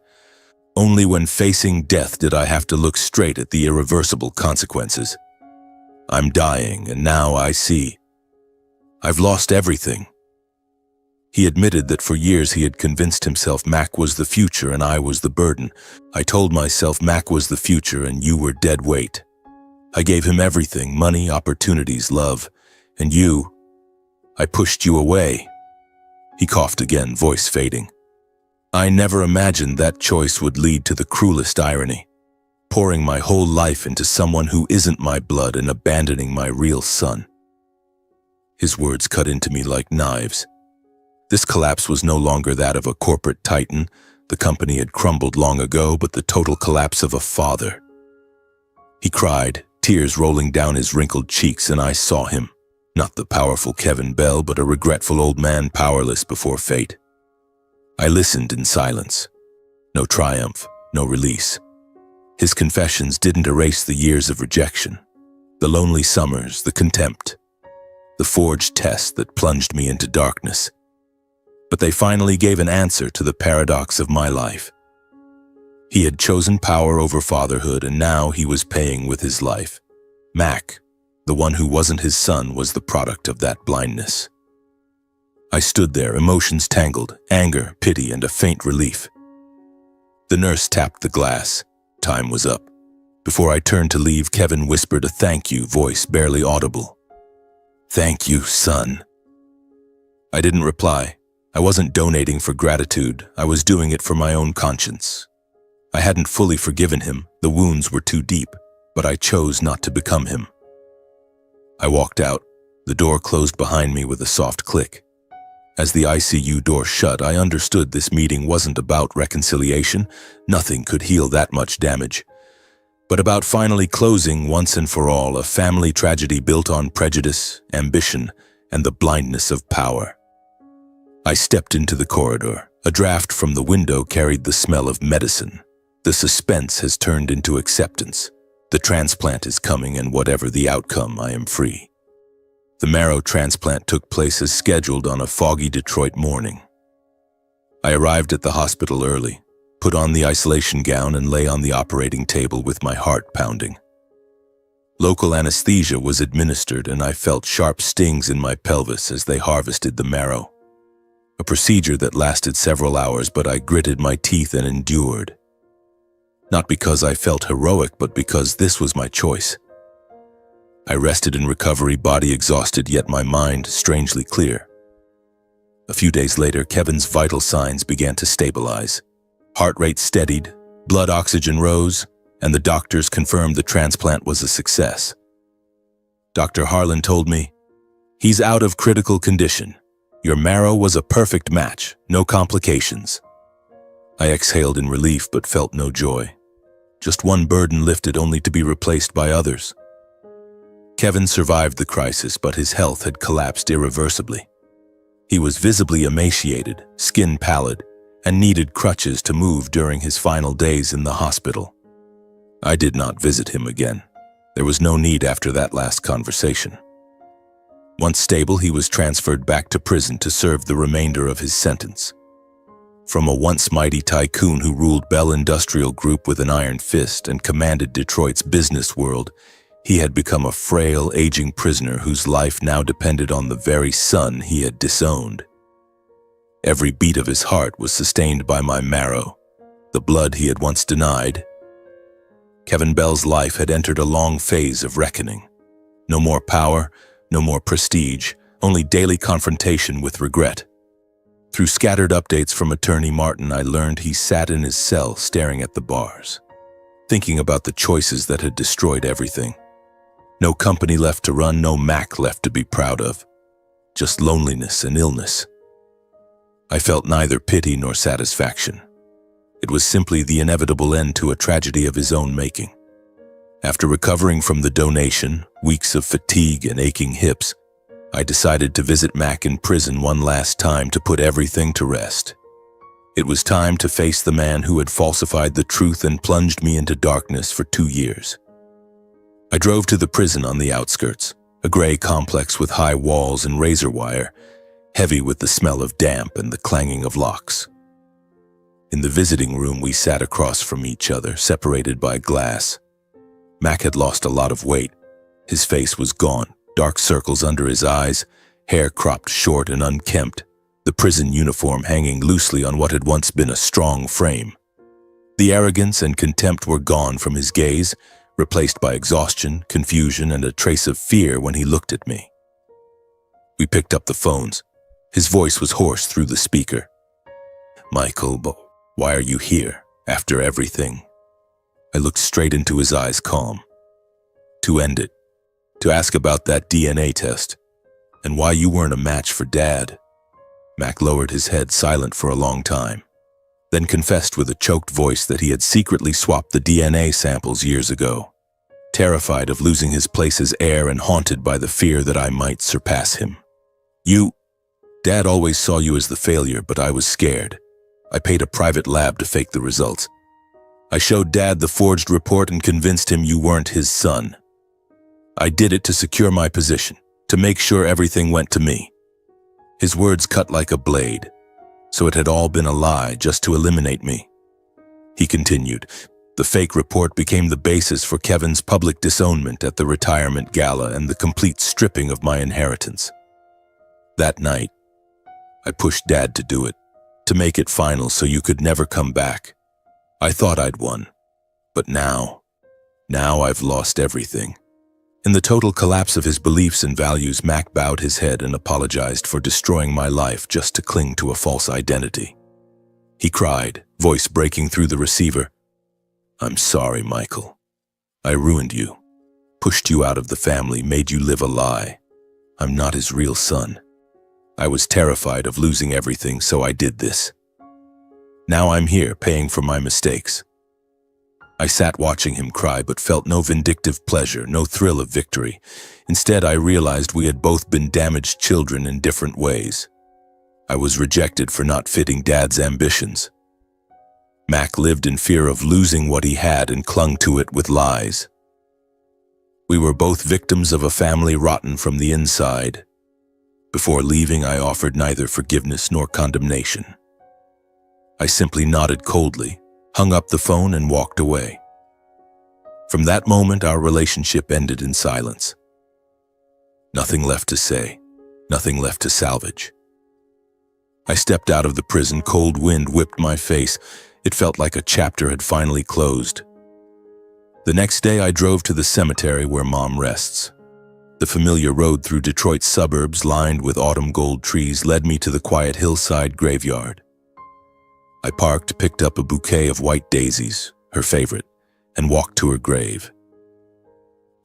Only when facing death did I have to look straight at the irreversible consequences. I'm dying, and now I see. I've lost everything. He admitted that for years he had convinced himself Mac was the future and I was the burden. I told myself Mac was the future and you were dead weight. I gave him everything, money, opportunities, love. And I pushed you away. He coughed again, voice fading. I never imagined that choice would lead to the cruelest irony, pouring my whole life into someone who isn't my blood and abandoning my real son. His words cut into me like knives. This collapse was no longer that of a corporate titan. The company had crumbled long ago, but the total collapse of a father. He cried, tears rolling down his wrinkled cheeks, and I saw him. Not the powerful Kevin Bell, but a regretful old man powerless before fate. I listened in silence. No triumph, no release. His confessions didn't erase the years of rejection, the lonely summers, the contempt, the forged test that plunged me into darkness. But they finally gave an answer to the paradox of my life. He had chosen power over fatherhood, and now he was paying with his life. Mac, the one who wasn't his son, was the product of that blindness. I stood there, emotions tangled, anger, pity, and a faint relief. The nurse tapped the glass. Time was up. Before I turned to leave, Kevin whispered a thank you, voice barely audible. Thank you, son. I didn't reply. I wasn't donating for gratitude. I was doing it for my own conscience. I hadn't fully forgiven him. The wounds were too deep, but I chose not to become him. I walked out. The door closed behind me with a soft click. As the ICU door shut, I understood this meeting wasn't about reconciliation. Nothing could heal that much damage. but about finally closing once and for all a family tragedy built on prejudice, ambition, and the blindness of power. I stepped into the corridor. A draft from the window carried the smell of medicine. The suspense has turned into acceptance. The transplant is coming, and whatever the outcome, I am free. The marrow transplant took place as scheduled on a foggy Detroit morning. I arrived at the hospital early, put on the isolation gown, and lay on the operating table with my heart pounding. Local anesthesia was administered, and I felt sharp stings in my pelvis as they harvested the marrow. A procedure that lasted several hours, but I gritted my teeth and endured. Not because I felt heroic, but because this was my choice. I rested in recovery, body exhausted, yet my mind strangely clear. A few days later, Kevin's vital signs began to stabilize. Heart rate steadied, blood oxygen rose, and the doctors confirmed the transplant was a success. Dr. Harlan told me, "He's out of critical condition. Your marrow was a perfect match, no complications." I exhaled in relief but felt no joy. Just one burden lifted, only to be replaced by others. Kevin survived the crisis, but his health had collapsed irreversibly. He was visibly emaciated, skin pallid, and needed crutches to move during his final days in the hospital. I did not visit him again. There was no need after that last conversation. Once stable, he was transferred back to prison to serve the remainder of his sentence. From a once mighty tycoon who ruled Bell Industrial Group with an iron fist and commanded Detroit's business world, he had become a frail, aging prisoner whose life now depended on the very son he had disowned. Every beat of his heart was sustained by my marrow, the blood he had once denied. Kevin Bell's life had entered a long phase of reckoning. No more power, no more prestige, only daily confrontation with regret. Through scattered updates from Attorney Martin, I learned he sat in his cell staring at the bars, thinking about the choices that had destroyed everything. No company left to run, no Mac left to be proud of. Just loneliness and illness. I felt neither pity nor satisfaction. It was simply the inevitable end to a tragedy of his own making. After recovering from the donation, weeks of fatigue and aching hips, I decided to visit Mac in prison one last time to put everything to rest. It was time to face the man who had falsified the truth and plunged me into darkness for 2 years. I drove to the prison on the outskirts, a gray complex with high walls and razor wire, heavy with the smell of damp and the clanging of locks. In the visiting room, we sat across from each other, separated by glass. Mac had lost a lot of weight. His face was gaunt, dark circles under his eyes, hair cropped short and unkempt, the prison uniform hanging loosely on what had once been a strong frame. The arrogance and contempt were gone from his gaze, replaced by exhaustion, confusion, and a trace of fear when he looked at me. We picked up the phones. His voice was hoarse through the speaker. "Michael, why are you here, after everything?" I looked straight into his eyes, calm. "To end it. To ask about that DNA test, and why you weren't a match for Dad." Mac lowered his head, silent for a long time, then confessed with a choked voice that he had secretly swapped the DNA samples years ago, terrified of losing his place as heir and haunted by the fear that I might surpass him. Dad always saw you as the failure, but I was scared. I paid a private lab to fake the results. I showed Dad the forged report and convinced him you weren't his son. I did it to secure my position, to make sure everything went to me." His words cut like a blade. So it had all been a lie, just to eliminate me. He continued, "The fake report became the basis for Kevin's public disownment at the retirement gala and the complete stripping of my inheritance. That night, I pushed Dad to do it, to make it final so you could never come back. I thought I'd won, but now I've lost everything." In the total collapse of his beliefs and values, Mac bowed his head and apologized for destroying my life just to cling to a false identity. He cried, voice breaking through the receiver, "I'm sorry, Michael. I ruined you, pushed you out of the family, made you live a lie. I'm not his real son. I was terrified of losing everything, so I did this. Now I'm here, paying for my mistakes." I sat watching him cry but felt no vindictive pleasure, no thrill of victory. Instead, I realized we had both been damaged children in different ways. I was rejected for not fitting Dad's ambitions. Mac lived in fear of losing what he had and clung to it with lies. We were both victims of a family rotten from the inside. Before leaving, I offered neither forgiveness nor condemnation. I simply nodded coldly, hung up the phone, and walked away. From that moment, our relationship ended in silence. Nothing left to say, nothing left to salvage. I stepped out of the prison, cold wind whipped my face. It felt like a chapter had finally closed. The next day, I drove to the cemetery where Mom rests. The familiar road through Detroit's suburbs, lined with autumn gold trees, led me to the quiet hillside graveyard. I parked, picked up a bouquet of white daisies, her favorite, and walked to her grave.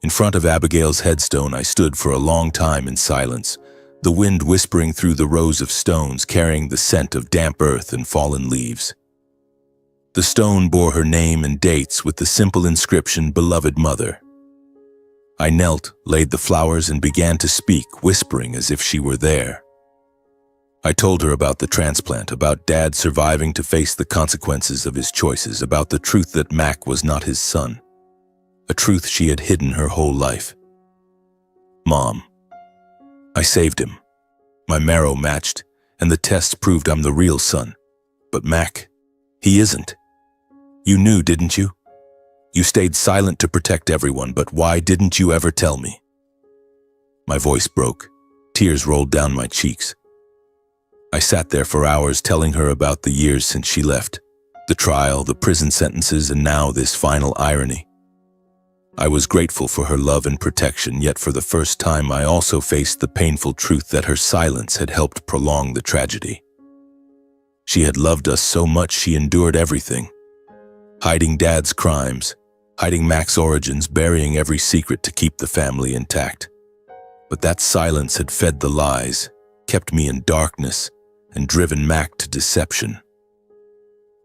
In front of Abigail's headstone, I stood for a long time in silence, the wind whispering through the rows of stones, carrying the scent of damp earth and fallen leaves. The stone bore her name and dates with the simple inscription, "Beloved Mother." I knelt, laid the flowers, and began to speak, whispering as if she were there. I told her about the transplant, about Dad surviving to face the consequences of his choices, about the truth that Mac was not his son, a truth she had hidden her whole life. "Mom, I saved him. My marrow matched, and the tests proved I'm the real son. But Mac, he isn't. You knew, didn't you? You stayed silent to protect everyone, but why didn't you ever tell me?" My voice broke. Tears rolled down my cheeks. I sat there for hours telling her about the years since she left, the trial, the prison sentences, and now this final irony. I was grateful for her love and protection, yet for the first time I also faced the painful truth that her silence had helped prolong the tragedy. She had loved us so much she endured everything, hiding Dad's crimes, hiding Mac's origins, burying every secret to keep the family intact. But that silence had fed the lies, kept me in darkness, and driven Mac to deception.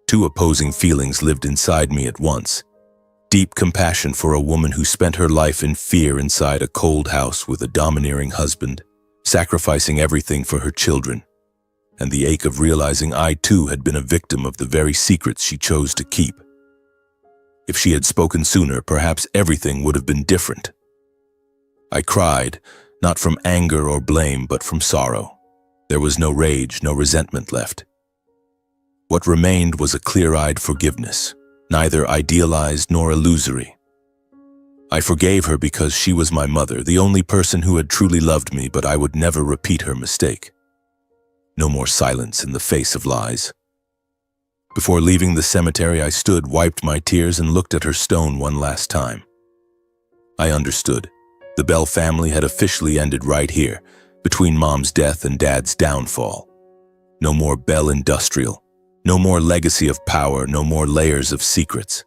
Two opposing feelings lived inside me at once. Deep compassion for a woman who spent her life in fear inside a cold house with a domineering husband, sacrificing everything for her children, and the ache of realizing I too had been a victim of the very secrets she chose to keep. If she had spoken sooner, perhaps everything would have been different. I cried, not from anger or blame, but from sorrow. There was no rage, no resentment left. What remained was a clear-eyed forgiveness, neither idealized nor illusory. I forgave her because she was my mother, the only person who had truly loved me, but I would never repeat her mistake. No more silence in the face of lies. Before leaving the cemetery, I stood, wiped my tears, and looked at her stone one last time. I understood. The Bell family had officially ended right here, between Mom's death and Dad's downfall. No more Bell Industrial, no more legacy of power, no more layers of secrets.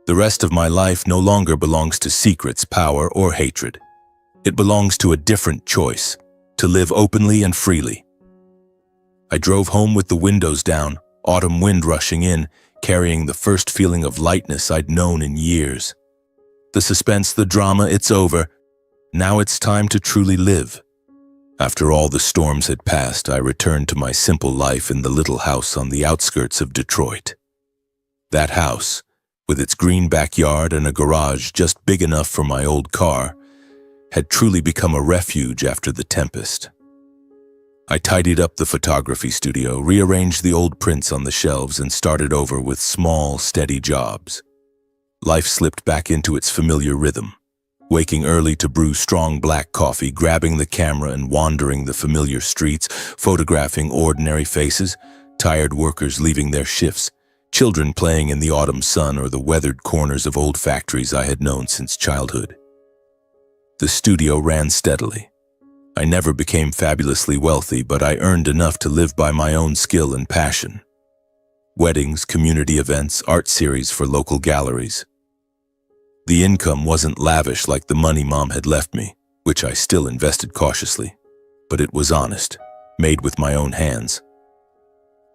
The rest of my life no longer belongs to secrets, power, or hatred. It belongs to a different choice, to live openly and freely. I drove home with the windows down, autumn wind rushing in, carrying the first feeling of lightness I'd known in years. The suspense, the drama, it's over. Now it's time to truly live. After all the storms had passed, I returned to my simple life in the little house on the outskirts of Detroit. That house, with its green backyard and a garage just big enough for my old car, had truly become a refuge after the tempest. I tidied up the photography studio, rearranged the old prints on the shelves, and started over with small, steady jobs. Life slipped back into its familiar rhythm. Waking early to brew strong black coffee, grabbing the camera and wandering the familiar streets, photographing ordinary faces, tired workers leaving their shifts, children playing in the autumn sun or the weathered corners of old factories I had known since childhood. The studio ran steadily. I never became fabulously wealthy, but I earned enough to live by my own skill and passion. Weddings, community events, art series for local galleries. The income wasn't lavish like the money Mom had left me, which I still invested cautiously, but it was honest, made with my own hands.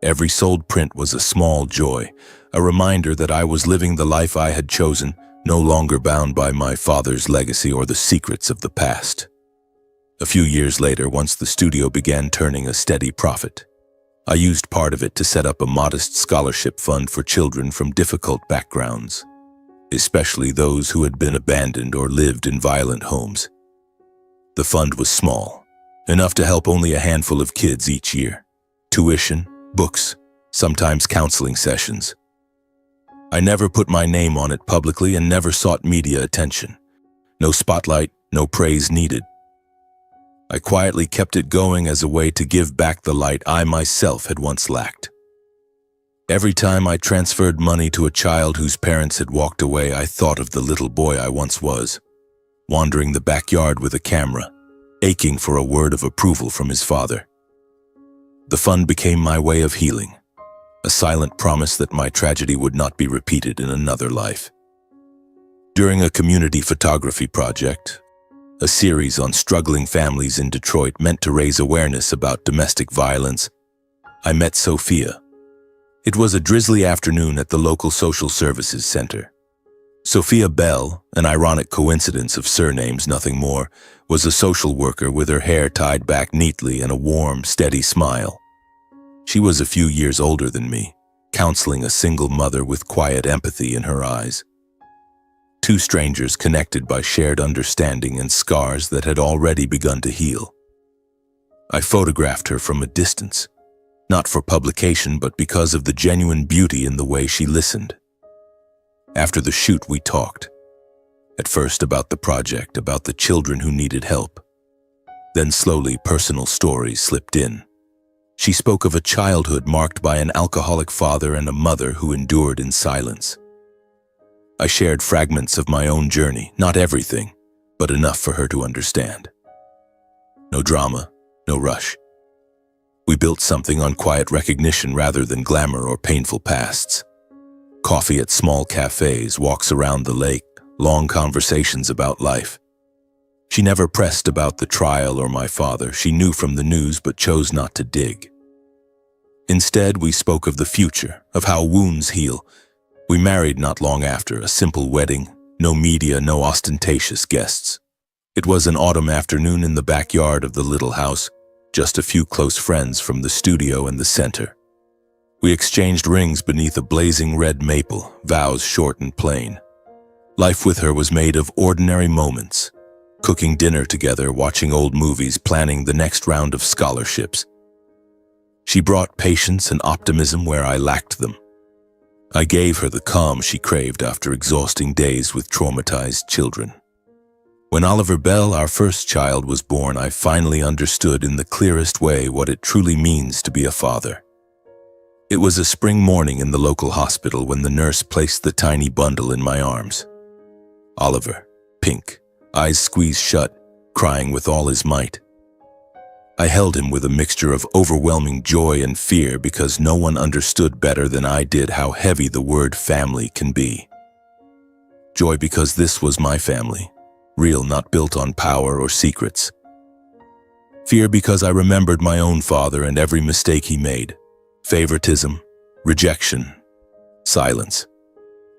Every sold print was a small joy, a reminder that I was living the life I had chosen, no longer bound by my father's legacy or the secrets of the past. A few years later, once the studio began turning a steady profit, I used part of it to set up a modest scholarship fund for children from difficult backgrounds, especially those who had been abandoned or lived in violent homes. The fund was small, enough to help only a handful of kids each year. Tuition, books, sometimes counseling sessions. I never put my name on it publicly and never sought media attention. No spotlight, no praise needed. I quietly kept it going as a way to give back the light I myself had once lacked. Every time I transferred money to a child whose parents had walked away, I thought of the little boy I once was, wandering the backyard with a camera, aching for a word of approval from his father. The fund became my way of healing, a silent promise that my tragedy would not be repeated in another life. During a community photography project, a series on struggling families in Detroit meant to raise awareness about domestic violence, I met Sophia. It was a drizzly afternoon at the local social services center. Sophia Bell, an ironic coincidence of surnames, nothing more, was a social worker with her hair tied back neatly and a warm, steady smile. She was a few years older than me, counseling a single mother with quiet empathy in her eyes. Two strangers connected by shared understanding and scars that had already begun to heal. I photographed her from a distance, not for publication but because of the genuine beauty in the way she listened. After the shoot, we talked. At first about the project, about the children who needed help. Then slowly personal stories slipped in. She spoke of a childhood marked by an alcoholic father and a mother who endured in silence. I shared fragments of my own journey, not everything, but enough for her to understand. No drama, no rush. We built something on quiet recognition rather than glamour or painful pasts. Coffee at small cafes, walks around the lake, long conversations about life. She never pressed about the trial or my father. She knew from the news but chose not to dig. Instead, we spoke of the future, of how wounds heal. We married not long after, a simple wedding, no media, no ostentatious guests. It was an autumn afternoon in the backyard of the little house, just a few close friends from the studio and the center. We exchanged rings beneath a blazing red maple, vows short and plain. Life with her was made of ordinary moments, cooking dinner together, watching old movies, planning the next round of scholarships. She brought patience and optimism where I lacked them. I gave her the calm she craved after exhausting days with traumatized children. When Oliver Bell, our first child, was born, I finally understood in the clearest way what it truly means to be a father. It was a spring morning in the local hospital when the nurse placed the tiny bundle in my arms. Oliver, pink, eyes squeezed shut, crying with all his might. I held him with a mixture of overwhelming joy and fear because no one understood better than I did how heavy the word family can be. Joy because this was my family, real, not built on power or secrets. Fear because I remembered my own father and every mistake he made. Favoritism, rejection, silence.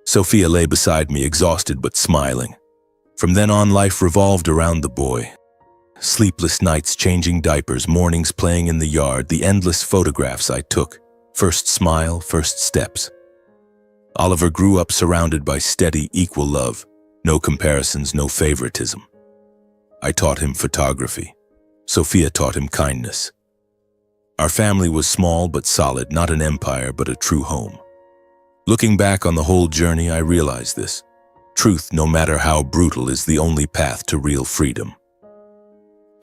Sophia lay beside me, exhausted but smiling. From then on, life revolved around the boy. Sleepless nights changing diapers, mornings playing in the yard, the endless photographs I took. First smile, first steps. Oliver grew up surrounded by steady, equal love. No comparisons, no favoritism. I taught him photography. Sophia taught him kindness. Our family was small but solid, not an empire but a true home. Looking back on the whole journey, I realized this. Truth, no matter how brutal, is the only path to real freedom.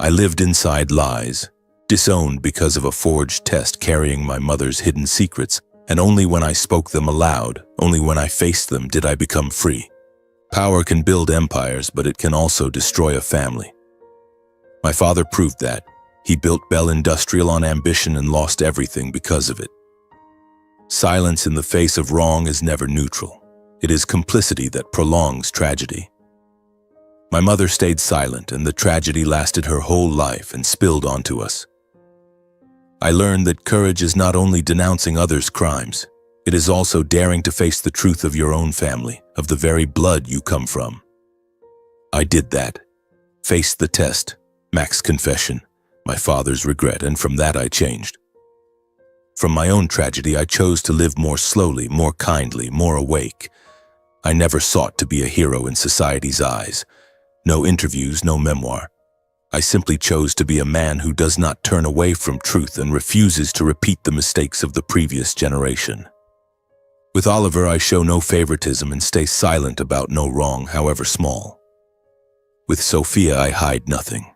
I lived inside lies, disowned because of a forged test, carrying my mother's hidden secrets, and only when I spoke them aloud, only when I faced them, did I become free. Power can build empires, but it can also destroy a family. My father proved that. He built Bell Industrial on ambition and lost everything because of it. Silence in the face of wrong is never neutral. It is complicity that prolongs tragedy. My mother stayed silent, and the tragedy lasted her whole life and spilled onto us. I learned that courage is not only denouncing others' crimes, it is also daring to face the truth of your own family, of the very blood you come from. I did that. Faced the test, Mac's confession, my father's regret, and from that I changed. From my own tragedy, I chose to live more slowly, more kindly, more awake. I never sought to be a hero in society's eyes. No interviews, no memoir. I simply chose to be a man who does not turn away from truth and refuses to repeat the mistakes of the previous generation. With Oliver, I show no favoritism and stay silent about no wrong, however small. With Sophia, I hide nothing.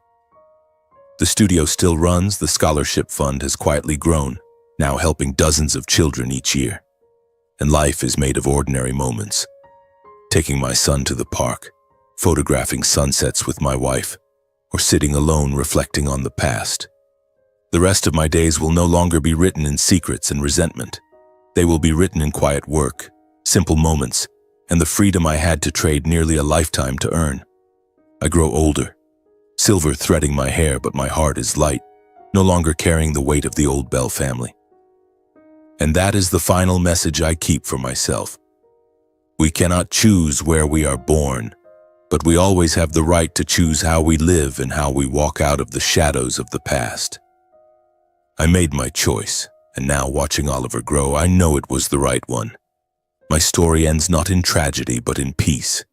The studio still runs, the scholarship fund has quietly grown, now helping dozens of children each year. And life is made of ordinary moments. Taking my son to the park, photographing sunsets with my wife, or sitting alone reflecting on the past. The rest of my days will no longer be written in secrets and resentment. They will be written in quiet work, simple moments, and the freedom I had to trade nearly a lifetime to earn. I grow older, silver threading my hair, but my heart is light, no longer carrying the weight of the old Bell family. And that is the final message I keep for myself. We cannot choose where we are born, but we always have the right to choose how we live and how we walk out of the shadows of the past. I made my choice, and now watching Oliver grow, I know it was the right one. My story ends not in tragedy, but in peace.